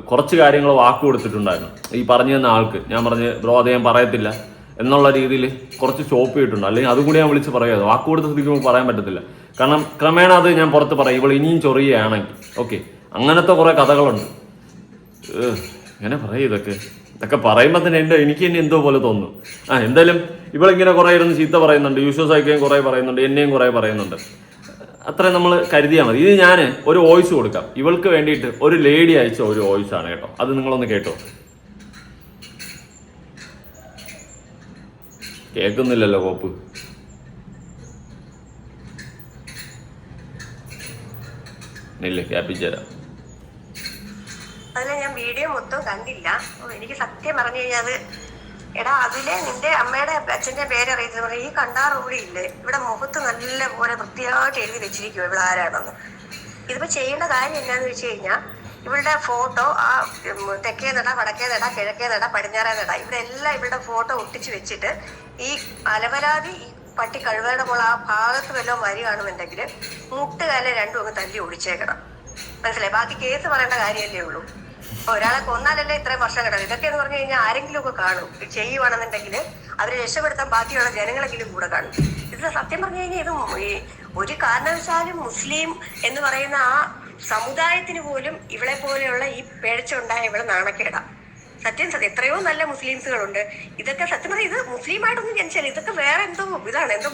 കുറച്ച് കാര്യങ്ങൾ വാക്ക് കൊടുത്തിട്ടുണ്ടായിരുന്നു ഈ പറഞ്ഞു തന്ന ആൾക്ക്. ഞാൻ പറഞ്ഞ് ബ്രോ അത് ഞാൻ പറയത്തില്ല എന്നുള്ള രീതിയിൽ കുറച്ച് സ്റ്റോപ്പ് ചെയ്തിട്ടുണ്ട്. അല്ലെങ്കിൽ അതും കൂടി ഞാൻ വിളിച്ച് പറയാതെ വാക്ക് കൊടുത്ത് സ്ഥിതിക്ക് പറയാൻ പറ്റത്തില്ല. കാരണം ക്രമേണ അത് ഞാൻ പുറത്ത് പറയും ഇവൾ ഇനിയും ചൊറിയുകയാണെങ്കിൽ. ഓക്കെ, അങ്ങനത്തെ കുറെ കഥകളുണ്ട്. ഇങ്ങനെ പറയും ഇതൊക്കെ പറയുമ്പോൾ തന്നെ എനിക്ക് തന്നെ എന്തോ പോലെ തോന്നുന്നു. എന്തായാലും ഇവളിങ്ങനെ കുറെ ഇരുന്ന് ചീത്ത പറയുന്നുണ്ട്, യൂഷ്വസ് ആയിക്കുകയും കുറെ പറയുന്നുണ്ട്, എന്നെയും കുറെ പറയുന്നുണ്ട്. അത്രയും നമ്മൾ കരുതിയാൽ മതി. ഇത് ഞാൻ ഒരു വോയിസ് കൊടുക്കാം. ഇവൾക്ക് വേണ്ടിയിട്ട് ഒരു ലേഡി അയച്ച ഒരു വോയിസ് ആണ് കേട്ടോ. അത് നിങ്ങളൊന്ന് കേട്ടോ. കേൾക്കുന്നില്ലല്ലോ കോപ്പ്. ഇല്ല, ക്യാപ്പിച്ചേരാം. അതിലെ ഞാൻ വീഡിയോ മൊത്തം കണ്ടില്ല. എനിക്ക് സത്യം പറഞ്ഞു കഴിഞ്ഞാൽ എടാ അതിലെ നിന്റെ അമ്മയുടെ അച്ഛന്റെ പേരറിയത്തില്ല. ഈ കണ്ടാറുകൂടി ഇല്ലേ ഇവിടെ മുഖത്ത് നല്ല പോലെ വൃത്തിയായിട്ട് എഴുതി വെച്ചിരിക്കുവോ ഇവിടെ ആരാണെന്ന്. ഇതിപ്പോ ചെയ്യേണ്ട കാര്യം എന്താന്ന് വെച്ച് കഴിഞ്ഞാൽ ഇവളുടെ ഫോട്ടോ ആ തെക്കേ നട, വടക്കേ നട, കിഴക്കേ നട, പടിഞ്ഞാറേ നട ഇവിടെ എല്ലാം ഇവളുടെ ഫോട്ടോ ഒട്ടിച്ച് വെച്ചിട്ട് ഈ അലവലാതി ഈ പട്ടി കഴുകയുടെ പോലെ ആ ഭാഗത്ത് വല്ലതും വരികയാണെന്നുണ്ടെങ്കിൽ മുട്ടുകാലെ രണ്ടും അങ്ങ് തല്ലി ഒടിച്ചേക്കണം. മനസ്സിലായി? ബാക്കി കേസ് പറയേണ്ട കാര്യമല്ലേ ഉള്ളൂ. അപ്പൊ ഒരാളെ കൊന്നാലല്ലേ ഇത്രയും വർഷം കിടക്കും. ഇതൊക്കെ എന്ന് പറഞ്ഞു കഴിഞ്ഞാൽ ആരെങ്കിലും ഒക്കെ കാണും. ചെയ്യുവാണെന്നുണ്ടെങ്കിൽ അവരെ രക്ഷപ്പെടുത്താൻ ബാക്കിയുള്ള ജനങ്ങളെങ്കിലും കൂടെ കാണും. ഇത് സത്യം പറഞ്ഞു കഴിഞ്ഞാൽ ഇത് ഒരു കാരണവശാലും മുസ്ലിം എന്ന് പറയുന്ന ആ സമുദായത്തിന് പോലും ഇവളെ പോലെയുള്ള ഈ പേഴ്ച ഉണ്ടായ ഇവിടെ നാണക്കേടാ. സത്യം എത്രയോ നല്ല മുസ്ലിംസുകളുണ്ട്. ഇതൊക്കെ സത്യം പറഞ്ഞാൽ ഇത് മുസ്ലിമായിട്ടൊന്നും ജനിച്ചാൽ ഇതൊക്കെ വേറെ എന്തോ ഇതാണ്. എന്തോ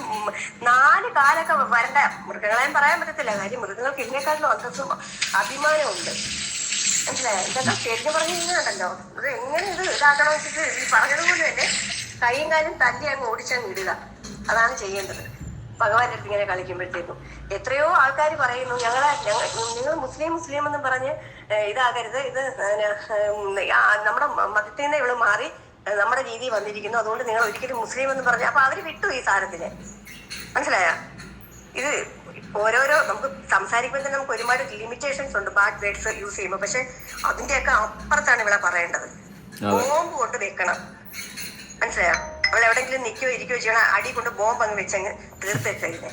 4 കാലൊക്കെ വരണ്ട മൃഗങ്ങളെയും പറയാൻ പറ്റത്തില്ല. കാര്യം മൃഗങ്ങൾക്ക് ഇതിനെക്കാട്ടിലും അന്തസ്സും അഭിമാനവും ഉണ്ട്. മനസ്സിലായോ? ഇതൊക്കെ ശരിക്കും പറഞ്ഞു കഴിഞ്ഞാണ്ടല്ലോ, ഇത് എങ്ങനെ ഇത് ഇതാക്കണം വെച്ചിട്ട് ഈ പറഞ്ഞതുപോലെ തന്നെ കൈയും കാലും തല്ലി അങ്ങ് ഓടിച്ചങ്ങ് ഇടുക. അതാണ് ചെയ്യേണ്ടത്. ഭഗവാന്റെ അടുത്ത് ഇങ്ങനെ കളിക്കുമ്പോഴത്തേക്കും എത്രയോ ആൾക്കാർ പറയുന്നു നിങ്ങൾ മുസ്ലിം എന്നും പറഞ്ഞ് ഇതാകരുത്, ഇത് നമ്മുടെ മതത്തിൽ നിന്ന് ഇവള് മാറി നമ്മുടെ രീതി വന്നിരിക്കുന്നു, അതുകൊണ്ട് നിങ്ങൾ ഒരിക്കലും മുസ്ലിം എന്ന് പറഞ്ഞു. അപ്പൊ അവര് വിട്ടു ഈ സാധനത്തിന്. മനസ്സിലായോ? ഇത് ഓരോരോ നമുക്ക് സംസാരിക്കുമ്പോൾ തന്നെ നമുക്ക് ഒരുപാട് ലിമിറ്റേഷൻസ് ഉണ്ട് ബാഡ് വേർഡ്സ് യൂസ് ചെയ്യുമ്പോൾ. പക്ഷെ അതിന്റെയൊക്കെ അപ്പുറത്താണ് ഇവിടെ പറയേണ്ടത്. ബോംബ് കൊണ്ട് വെക്കണം. മനസ്സിലായോ? അവൾ എവിടെയെങ്കിലും നിൽക്കുകയോ ഇരിക്കുകയോ ചെയ്യണം, അടി കൊണ്ട് ബോംബ് അങ്ങ് വെച്ചങ്ങ് തീർത്തേക്കരുത്.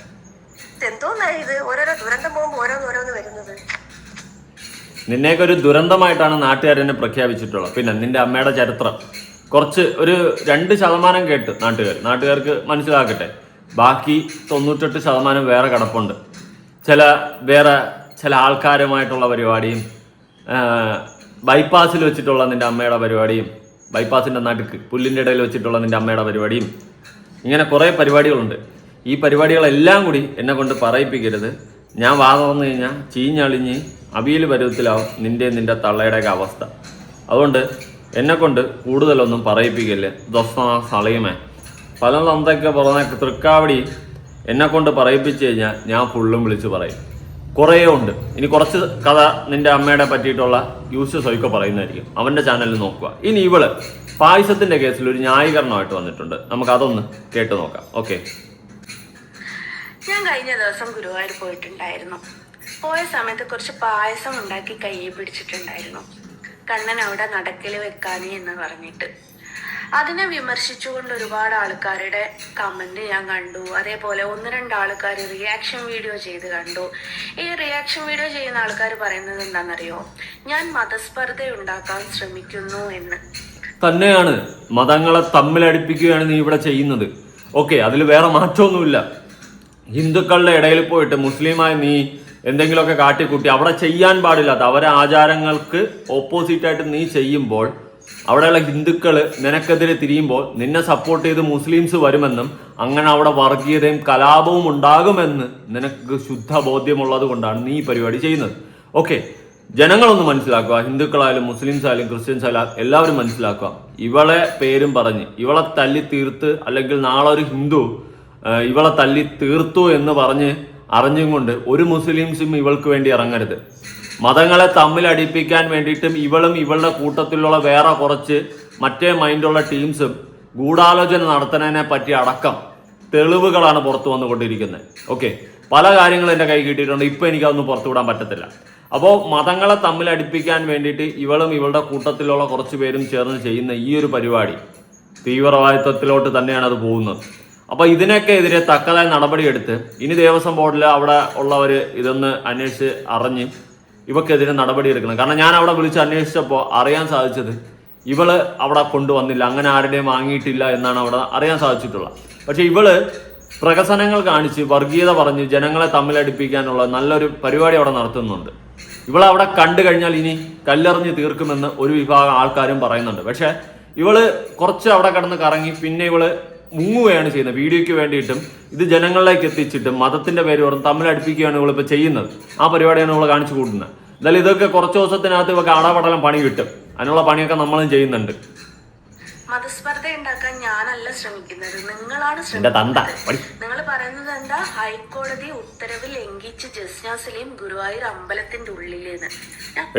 എന്തോന്നായി ഇത്? ഓരോരോ ദുരന്തം ബോംബ് ഓരോന്ന് വരുന്നത്. നിന്നേക്ക് ഒരു ദുരന്തമായിട്ടാണ് നാട്ടുകാരെന്നെ പ്രഖ്യാപിച്ചിട്ടുള്ളത്. പിന്നെ നിന്റെ അമ്മയുടെ ചരിത്രം കുറച്ച് ഒരു 2% കേട്ട് നാട്ടുകാർക്ക് മനസ്സിലാക്കട്ടെ. ബാക്കി 98% വേറെ കിടപ്പുണ്ട്. ചില ആൾക്കാരുമായിട്ടുള്ള പരിപാടിയും ബൈപ്പാസിൽ വെച്ചിട്ടുള്ള നിന്റെ അമ്മയുടെ പരിപാടിയും ബൈപ്പാസിൻ്റെ നടുക്ക് പുല്ലിൻ്റെ ഇടയിൽ വെച്ചിട്ടുള്ള നിന്റെ അമ്മയുടെ പരിപാടിയും ഇങ്ങനെ കുറേ പരിപാടികളുണ്ട്. ഈ പരിപാടികളെല്ലാം കൂടി എന്നെ കൊണ്ട് പറയിപ്പിക്കരുത്. ഞാൻ വാ തുറന്നു കഴിഞ്ഞാൽ ചീഞ്ഞളിഞ്ഞ് അവിയൽ പരുവത്തിലാവും നിന്റെ തള്ളയുടെയൊക്കെ അവസ്ഥ. അതുകൊണ്ട് എന്നെക്കൊണ്ട് കൂടുതലൊന്നും പറയിപ്പിക്കില്ല. സളയുമേ പല തന്തൊക്കെ പറഞ്ഞ തൃക്കാവടി എന്നെക്കൊണ്ട് പറയിപ്പിച്ച് കഴിഞ്ഞാൽ ഞാൻ ഫുള്ളും വിളിച്ച് പറയും. കുറേ ഉണ്ട്. ഇനി കുറച്ച് കഥ നിന്റെ അമ്മയുടെ പറ്റിയിട്ടുള്ള യൂസേഴ്സ് ഒക്കെ പറയുന്നതായിരിക്കും. അവൻ്റെ ചാനലിൽ നോക്കുക. ഇനി ഇവള് പായസത്തിന്റെ കേസിൽ ഒരു ന്യായീകരണമായിട്ട് വന്നിട്ടുണ്ട്. നമുക്ക് അതൊന്ന് കേട്ടു നോക്കാം. ഓക്കെ. ഞാൻ കഴിഞ്ഞ ദിവസം ഗുരുവായൂർ പോയിട്ടുണ്ടായിരുന്നു. പോയ സമയത്ത് കുറച്ച് പായസം ഉണ്ടാക്കി കയ്യിൽ പിടിച്ചിട്ടുണ്ടായിരുന്നു. കണ്ണൻ അവിടെ നടക്കൽ വെക്കാനേ എന്ന് പറഞ്ഞിട്ട് അതിനെ വിമർശിച്ചുകൊണ്ട് ഒരുപാട് ആൾക്കാരുടെ കമന്റ് ഞാൻ കണ്ടു. അതേപോലെ 1-2 ആൾക്കാർ റിയാക്ഷൻ വീഡിയോ ചെയ്ത് കണ്ടു. ഈ റിയാക്ഷൻ വീഡിയോ ചെയ്യുന്ന ആൾക്കാർ പറയുന്നത് എന്താണെന്നറിയോ? ഞാൻ മതസ്പർദ്ധ ഉണ്ടാക്കാൻ ശ്രമിക്കുന്നു എന്ന് തന്നെയാണ്. മതങ്ങളെ തമ്മിലടിപ്പിക്കുകയാണ് നീ ഇവിടെ ചെയ്യുന്നത്. ഓക്കെ, അതിൽ വേറെ മാറ്റമൊന്നുമില്ല. ഹിന്ദുക്കളുടെ ഇടയിൽ പോയിട്ട് മുസ്ലിമായി നീ എന്തെങ്കിലുമൊക്കെ കാട്ടിക്കൂട്ടി അവിടെ ചെയ്യാൻ പാടില്ലാത്ത അവരെ ആചാരങ്ങൾക്ക് ഓപ്പോസിറ്റായിട്ട് നീ ചെയ്യുമ്പോൾ അവിടെയുള്ള ഹിന്ദുക്കൾ നിനക്കെതിരെ തിരിയുമ്പോൾ നിന്നെ സപ്പോർട്ട് ചെയ്ത് മുസ്ലിംസ് വരുമെന്നും അങ്ങനെ അവിടെ വർഗീയതയും കലാപവും ഉണ്ടാകുമെന്ന് നിനക്ക് ശുദ്ധ ബോധ്യമുള്ളത് കൊണ്ടാണ് നീ ഈ പരിപാടി ചെയ്യുന്നത്. ഓക്കെ, ജനങ്ങളൊന്ന് മനസ്സിലാക്കുക. ഹിന്ദുക്കളായാലും മുസ്ലിംസ് ആയാലും ക്രിസ്ത്യൻസ് ആയാലും എല്ലാവരും മനസ്സിലാക്കുക. ഇവളെ പേരും പറഞ്ഞ് ഇവളെ തല്ലി തീർത്ത്, അല്ലെങ്കിൽ നാളെ ഒരു ഹിന്ദു ഇവളെ തല്ലി തീർത്തു എന്ന് പറഞ്ഞ് അറിഞ്ഞും കൊണ്ട് ഒരു മുസ്ലിംസും ഇവൾക്ക് വേണ്ടി ഇറങ്ങരുത്. മതങ്ങളെ തമ്മിലടിപ്പിക്കാൻ വേണ്ടിയിട്ടും ഇവളും ഇവളുടെ കൂട്ടത്തിലുള്ള വേറെ കുറച്ച് മറ്റേ മൈൻഡുള്ള ടീംസും ഗൂഢാലോചന നടത്തുന്നതിനെ പറ്റി അടക്കം തെളിവുകളാണ് പുറത്തു വന്നുകൊണ്ടിരിക്കുന്നത്. ഓക്കെ, പല കാര്യങ്ങളും എൻ്റെ കൈ കിട്ടിയിട്ടുണ്ട്. ഇപ്പം എനിക്കതൊന്നും പുറത്തു വിടാൻ പറ്റത്തില്ല. അപ്പോൾ മതങ്ങളെ തമ്മിലടിപ്പിക്കാൻ വേണ്ടിയിട്ട് ഇവളും ഇവളുടെ കൂട്ടത്തിലുള്ള കുറച്ച് പേരും ചേർന്ന് ചെയ്യുന്ന ഈ ഒരു പരിപാടി തീവ്രവാദിത്വത്തിലോട്ട് തന്നെയാണ് അത് പോകുന്നത്. അപ്പോൾ ഇതിനൊക്കെ എതിരെ തക്കതായ നടപടിയെടുത്ത് ഇനി ദേവസ്വം ബോർഡിൽ അവിടെ ഉള്ളവർ ഇതൊന്ന് അന്വേഷിച്ച് അറിഞ്ഞ് ഇവക്കെതിരെ നടപടിയെടുക്കണം. കാരണം ഞാൻ അവിടെ വിളിച്ച് അന്വേഷിച്ചപ്പോൾ അറിയാൻ സാധിച്ചത് ഇവള് അവിടെ കൊണ്ടുവന്നില്ല, അങ്ങനെ ആരുടെയും വാങ്ങിയിട്ടില്ല എന്നാണ് അവിടെ അറിയാൻ സാധിച്ചിട്ടുള്ളത്. പക്ഷെ ഇവള് പ്രഹസനങ്ങൾ കാണിച്ച് വർഗീയത പറഞ്ഞ് ജനങ്ങളെ തമ്മിലടിപ്പിക്കാനുള്ള നല്ലൊരു പരിപാടി അവിടെ നടത്തുന്നുണ്ട്. ഇവളെ അവിടെ കണ്ടു കഴിഞ്ഞാൽ ഇനി കല്ലെറിഞ്ഞ് തീർക്കുമെന്ന് ഒരു വിഭാഗം ആൾക്കാരും പറയുന്നുണ്ട്. പക്ഷെ ഇവള് കുറച്ച് അവിടെ കിടന്ന് കറങ്ങി പിന്നെ ഇവള് മുങ്ങുകയാണ് ചെയ്യുന്നത്. വീഡിയോയ്ക്ക് വേണ്ടിയിട്ടും ഇത് ജനങ്ങളിലേക്ക് എത്തിച്ചിട്ടും മതത്തിന്റെ പേര് പറഞ്ഞ് തമ്മിലടിപ്പിക്കുകയാണ് ഇവളിപ്പോൾ ചെയ്യുന്നത്. ആ പരിപാടിയാണ് ഇവള് കാണിച്ചു കൂട്ടുന്നത്. എന്തായാലും ഇതൊക്കെ കുറച്ച് ദിവസത്തിനകത്ത് ഇവർക്ക് അടപടലം പണി കിട്ടും. അതിനുള്ള പണിയൊക്കെ നമ്മളും ചെയ്യുന്നുണ്ട്. മതസ്പർദ്ധ ഉണ്ടാക്കാൻ ഞാനല്ല ശ്രമിക്കുന്നത്, നിങ്ങളാണ് ശ്രമിക്കുന്നത്. നിങ്ങൾ പറയുന്നത് എന്താ? ഹൈക്കോടതി ഉത്തരവ് ലംഘിച്ച് ജസ്ന സലീം ഗുരുവായൂർ അമ്പലത്തിന്റെ ഉള്ളിലേന്ന്.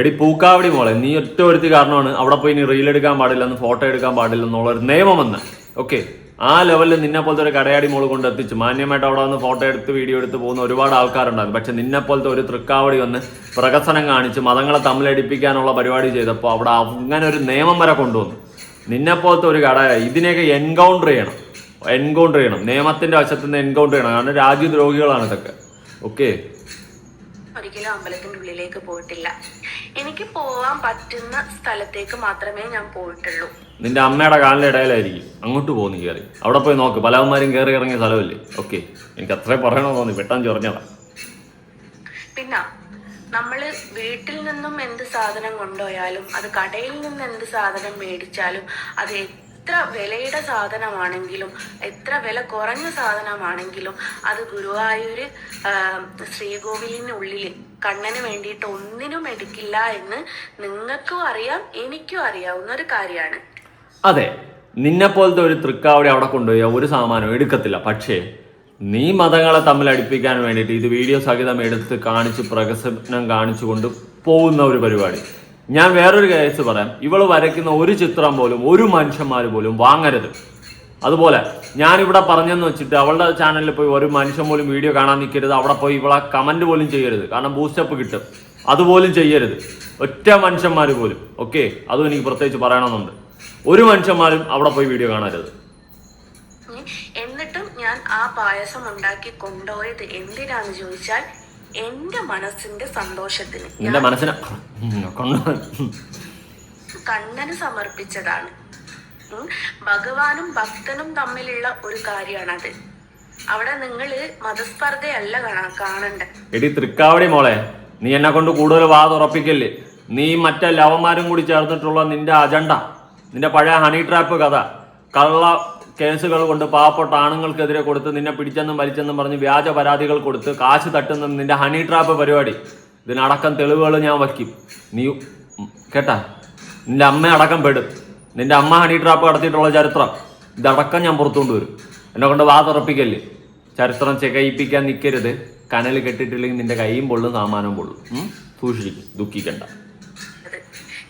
എടി പൂക്കാവടി മോളെ, നീ ഒറ്റ ഒരുത്തി കാരണമാണ് അവിടെ പോയി നീ റീൽ എടുക്കാൻ പാടില്ലെന്ന്, ഫോട്ടോ എടുക്കാൻ പാടില്ലെന്നുള്ള ഒരു നിയമം വന്ന്. ഓക്കെ, ആ ലെവലിൽ നിന്നെ പോലത്തെ ഒരു കടയാടി മോള് കൊണ്ട് എത്തിച്ചു. മാന്യമായിട്ട് അവിടെ വന്ന് ഫോട്ടോ എടുത്ത് വീഡിയോ എടുത്ത് പോകുന്ന ഒരുപാട് ആൾക്കാരുണ്ടാകും. പക്ഷെ നിന്നെ പോലത്തെ ഒരു തൃക്കാവടി വന്ന് പ്രഹസനം കാണിച്ച് മതങ്ങളെ തമ്മിലടിപ്പിക്കാനുള്ള പരിപാടി ചെയ്തപ്പോൾ അവിടെ അങ്ങനെ ഒരു നിയമം വരെ കൊണ്ടുവന്നു. നിന്നെപ്പോലത്തെ ഒരു കട ഇതിനെയൊക്കെ എൻകൗണ്ടർ ചെയ്യണം. നിയമത്തിന്റെ വശത്തുനിന്ന് എൻകൗണ്ടർ ചെയ്യണം. കാരണം രാജ്യദ്രോഹികളാണ് ഇതൊക്കെ. ഓക്കെ, ഒരിക്കലും അമ്പലത്തിന്റെ ഉള്ളിലേക്ക് പോയിട്ടില്ല. എനിക്ക് പോവാൻ പറ്റുന്ന സ്ഥലത്തേക്ക് മാത്രമേ ഞാൻ പോയിട്ടുള്ളൂ. നിന്റെ അമ്മയുടെ കാലിന്റെ ഇടയിലായിരിക്കും, അങ്ങോട്ട് പോകുന്നു കയറി. അവിടെ പോയി നോക്ക്, പലവന്മാരും കയറി ഇറങ്ങിയ സ്ഥലമല്ലേ. ഓക്കെ, എനിക്ക് അത്രേ പറയണോ തോന്നി, പെട്ടെന്ന് ചൊറഞ്ഞതാ. പിന്നെ നമ്മൾ വീട്ടിൽ നിന്നും എന്ത് സാധനം കൊണ്ടുപോയാലും അത് കടയിൽ നിന്ന് എന്ത് സാധനം മേടിച്ചാലും അത് എത്ര വിലയുടെ സാധനമാണെങ്കിലും എത്ര വില കുറഞ്ഞ സാധനമാണെങ്കിലും അത് ഗുരുവായൂർ ശ്രീകോവിലിനുള്ളിൽ കണ്ണന് വേണ്ടിയിട്ട് ഒന്നിനും എടുക്കില്ല എന്ന് നിങ്ങൾക്കും അറിയാം, എനിക്കും അറിയാവുന്ന ഒരു കാര്യമാണ്. അതെ, നിന്നെ പോലത്തെ ഒരു തൃക്കാവടി അവിടെ കൊണ്ടുപോയി ഒരു സാമാനം എടുക്കത്തില്ല. പക്ഷേ നീ മതങ്ങളെ തമ്മിൽ അടുപ്പിക്കാൻ വേണ്ടിയിട്ട് ഇത് വീഡിയോ സഹിതം എടുത്ത് കാണിച്ച് പ്രകസനം കാണിച്ചുകൊണ്ട് പോകുന്ന ഒരു പരിപാടി. ഞാൻ വേറൊരു കേസ് പറയാം. ഇവള് വരയ്ക്കുന്ന ഒരു ചിത്രം പോലും ഒരു മനുഷ്യന്മാർ പോലും വാങ്ങരുത്. അതുപോലെ ഞാനിവിടെ പറഞ്ഞെന്ന് വെച്ചിട്ട് അവളുടെ ചാനലിൽ പോയി ഒരു മനുഷ്യൻ പോലും വീഡിയോ കാണാൻ നിൽക്കരുത്. അവിടെ പോയി ഇവളെ കമന്റ് പോലും ചെയ്യരുത്, കാരണം ബൂസ്റ്റപ്പ് കിട്ടും. അതുപോലും ചെയ്യരുത്, ഒറ്റ മനുഷ്യന്മാർ പോലും. ഓക്കെ, അതും എനിക്ക് പ്രത്യേകിച്ച് പറയണമെന്നുണ്ട്. ഒരു മനുഷ്യന്മാരും അവിടെ പോയി വീഡിയോ കാണരുത്. എന്നിട്ടും ഞാൻ ആ പായസം ഉണ്ടാക്കി കൊണ്ടുപോയത് എന്തിനാന്ന് ചോദിച്ചാൽ എന്റെ മനസ്സിന്റെ സന്തോഷത്തിന്, നിന്റെ മനസ്സിനെ കണ്ണന് സമർപ്പിച്ചതാണ്. ഭഗവാനും ഭക്തനും തമ്മിലുള്ള ഒരു കാര്യമാണത്. അവിടെ നിങ്ങള് മതസ്പർദ്ധയല്ല കാണണ്ട. എടി തൃക്കാവടി മോളെ, നീ എന്നെ കൊണ്ട് കൂടുതൽ തുറപ്പിക്കല്ലേ. നീ മറ്റേ ലവന്മാരും കൂടി ചേർന്നിട്ടുള്ള നിന്റെ അജണ്ട, നിന്റെ പഴയ ഹണി ട്രാപ്പ് കഥ, കള്ള കേസുകൾ കൊണ്ട് പാവപ്പെട്ട ആണുങ്ങൾക്കെതിരെ കൊടുത്ത് നിന്നെ പിടിച്ചെന്നും വലിച്ചെന്നും പറഞ്ഞ് വ്യാജ പരാതികൾ കൊടുത്ത് കാശ് തട്ടുന്ന നിന്റെ ഹണി ട്രാപ്പ് പരിപാടി, ഇതിനടക്കം തെളിവുകൾ ഞാൻ വയ്ക്കും. നീ കേട്ടാ, നിന്റെ അമ്മ അടക്കം പെടും. നിന്റെ അമ്മ ഹണി ട്രാപ്പ് നടത്തിയിട്ടുള്ള ചരിത്രം ഇതടക്കം ഞാൻ പുറത്തുകൊണ്ട് വരും. എന്നെ കൊണ്ട് തുറപ്പിക്കല്ലേ. ചരിത്രം ചെകയിപ്പിക്കാൻ നിൽക്കരുത്. കനൽ കെട്ടിട്ടില്ലെങ്കിൽ നിന്റെ കൈയും പൊള്ളും സാമാനം പൊള്ളും. സൂക്ഷിക്കും, ദുഃഖിക്കണ്ട.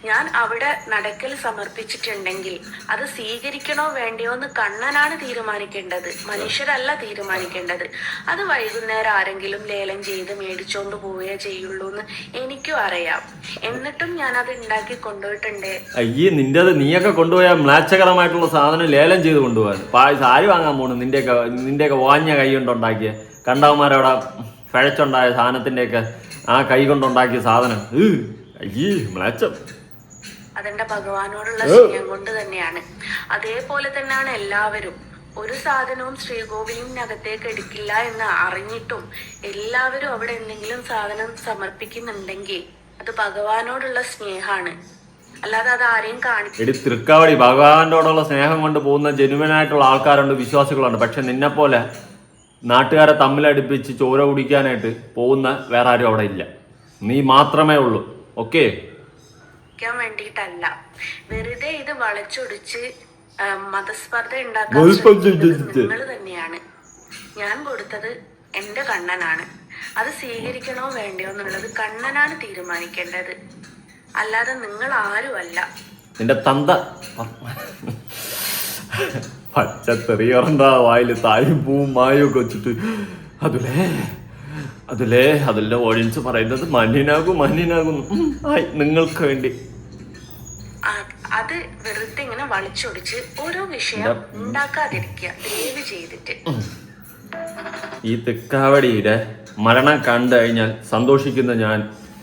ഞാൻ അവിടെ നടക്കൽ സമർപ്പിച്ചിട്ടുണ്ടെങ്കിൽ അത് സ്വീകരിക്കണോ വേണ്ടയോ എന്ന് കണ്ണനാണ് തീരുമാനിക്കേണ്ടത്, മനുഷ്യരല്ല തീരുമാനിക്കേണ്ടത്. അത് വൈകുന്നേരം ആരെങ്കിലും ലേലം ചെയ്ത് മേടിച്ചോണ്ട് പോവുകയേ ചെയ്യുള്ളൂ എന്ന് എനിക്കും അറിയാം. എന്നിട്ടും ഞാൻ അത് ഉണ്ടാക്കി കൊണ്ടുപോയിട്ടുണ്ട്. അയ്യേ, നീയൊക്കെ കൊണ്ടുപോയ മ്ലാച്ഛകരമായിട്ടുള്ള സാധനം ലേലം ചെയ്ത് കൊണ്ടുപോകാൻ സാരി വാങ്ങാൻ പോണു. നിന്റെയൊക്കെ വാഞ്ഞ കൈ കൊണ്ടുണ്ടാക്കിയ കണ്ടവന്മാരവിടെ പഴച്ചുണ്ടായ സാധനത്തിന്റെയൊക്കെ ആ കൈ കൊണ്ടുണ്ടാക്കിയ സാധനം. അയ്യേ, മ്ലാച്ചം. അതെന്റെ ഭഗവാനോടുള്ള സ്നേഹം കൊണ്ട് തന്നെയാണ്. അതേപോലെ തന്നെയാണ് എല്ലാവരും. ഒരു സാധനവും ശ്രീകോവിലിനകത്തേക്ക് എടുക്കില്ല എന്ന് അറിഞ്ഞിട്ടും എല്ലാവരും അവിടെ എന്തെങ്കിലും സാധനം സമർപ്പിക്കുന്നുണ്ടെങ്കിൽ അത് ഭഗവാനോടുള്ള സ്നേഹമാണ്, അല്ലാതെ അത് ആരെയും കാണിക്കും. എടി തൃക്കാവടി, ഭഗവാനോടുള്ള സ്നേഹം കൊണ്ട് പോകുന്ന ജെനുവനായിട്ടുള്ള ആൾക്കാരുണ്ട്, വിശ്വാസികളുണ്ട്. പക്ഷെ നിന്നെ പോലെ നാട്ടുകാരെ തമ്മിലടുപ്പിച്ച് ചോര കുടിക്കാനായിട്ട് പോകുന്ന വേറെ ആരും അവിടെ ഇല്ല. നീ മാത്രമേ ഉള്ളൂ. ഓക്കെ, വേണ്ടിയിട്ടല്ല, വെറുതെ ഇത് വളച്ചൊടിച്ച് മതസ്പർദ്ധ ഉണ്ടാക്കാൻ നിങ്ങൾ തന്നെയാണ്. ഞാൻ കൊടുത്തത് എന്റെ കണ്ണനാണ്. അത് സ്വീകരിക്കണോ വേണ്ടയോ എന്നുള്ളത് കണ്ണനാണ് തീരുമാനിക്കേണ്ടത്, അല്ലാതെ നിങ്ങൾ ആരുമല്ല. നിന്റെ തന്ത പച്ചത്തെറിയറണ്ട വായില് തായും പൂവും മായും ഒക്കെ വെച്ചിട്ട് അതിലെ ഓഡിയൻസ് പറയുന്നത് മഞ്ഞിനാകുന്നു. നിങ്ങൾക്ക് വേണ്ടി അത് വെറുതെ ഇങ്ങനെ വളച്ചൊടിച്ച് ഓരോ വിഷയം ഉണ്ടാക്കാതിരിക്കുക ദയവ് ചെയ്തിട്ട്. ഈ തൃക്കാവടിയുടെ മരണം കണ്ടു കഴിഞ്ഞാൽ സന്തോഷിക്കുന്ന ഞാൻ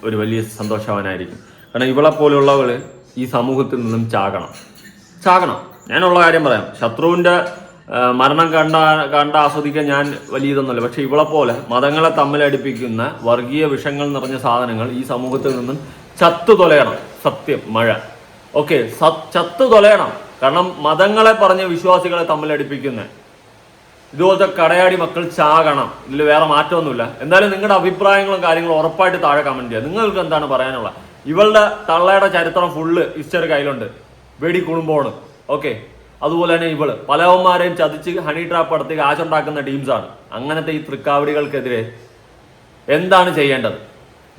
ഒരു വലിയ സന്തോഷവാനായിരിക്കും. കാരണം ഇവളെ പോലുള്ളവള് ഈ സമൂഹത്തിൽ നിന്നും ചാകണം. ഞാനുള്ള കാര്യം പറയാം. ശത്രുവിന്റെ മരണം കണ്ട ആസ്വദിക്കാൻ ഞാൻ വലിയതൊന്നുമല്ല. പക്ഷെ ഇവളെ പോലെ മതങ്ങളെ തമ്മിലടിപ്പിക്കുന്ന വർഗീയ വിഷങ്ങൾ നിറഞ്ഞ സാധനങ്ങൾ ഈ സമൂഹത്തിൽ നിന്നും ചത്തു തൊലയണം. സത്യം, മഴ. ഓക്കെ, ചത്തു തൊലയണം. കാരണം മതങ്ങളെ പറഞ്ഞ് വിശ്വാസികളെ തമ്മിലടിപ്പിക്കുന്ന ഇതുപോലത്തെ കടയാടി മക്കൾ ചാകണം. ഇതിൽ വേറെ മാറ്റമൊന്നുമില്ല. എന്തായാലും നിങ്ങളുടെ അഭിപ്രായങ്ങളും കാര്യങ്ങളും ഉറപ്പായിട്ട് താഴെ കമന്റ് ചെയ്യുക. നിങ്ങൾക്ക് എന്താണ് പറയാനുള്ളത്? ഇവളുടെ തള്ളയുടെ ചരിത്രം ഫുള്ള് ഹിസ്റ്ററി കയ്യിലുണ്ട്. വെടി കുടുംബമാണ്. ഓക്കെ, അതുപോലെ തന്നെ ഇവള് പലവന്മാരെയും ചതിച്ച് ഹണി ട്രാപ്പ് നടത്തി കാശുണ്ടാക്കുന്ന ടീംസാണ്. അങ്ങനത്തെ ഈ തൃക്കാവടികൾക്കെതിരെ എന്താണ് ചെയ്യേണ്ടത്?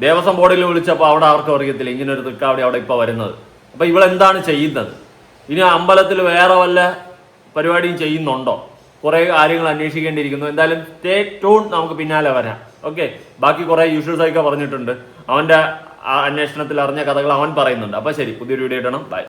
ദേവസ്വം ബോർഡിൽ വിളിച്ചപ്പോൾ അവിടെ ആർക്കും അറിയത്തില്ല ഇങ്ങനെ ഒരു തൃക്കാവടി അവിടെ ഇപ്പൊ വരുന്നത്. അപ്പൊ ഇവളെന്താണ് ചെയ്യുന്നത്? ഇനി അമ്പലത്തിൽ വേറെ വല്ല പരിപാടിയും ചെയ്യുന്നുണ്ടോ? കുറെ കാര്യങ്ങൾ അന്വേഷിക്കേണ്ടിയിരിക്കുന്നു. എന്തായാലും സ്റ്റേ ട്യൂൺ, നമുക്ക് പിന്നാലെ വരാം. ഓക്കെ, ബാക്കി കുറെ യൂഷ്വൽസ് ഒക്കെ പറഞ്ഞിട്ടുണ്ട്. അവന്റെ അന്വേഷണത്തിൽ അറിഞ്ഞ കഥകൾ അവൻ പറയുന്നുണ്ട്. അപ്പൊ ശരി, പുതിയൊരു വീഡിയോ ഇടണം. ബൈ.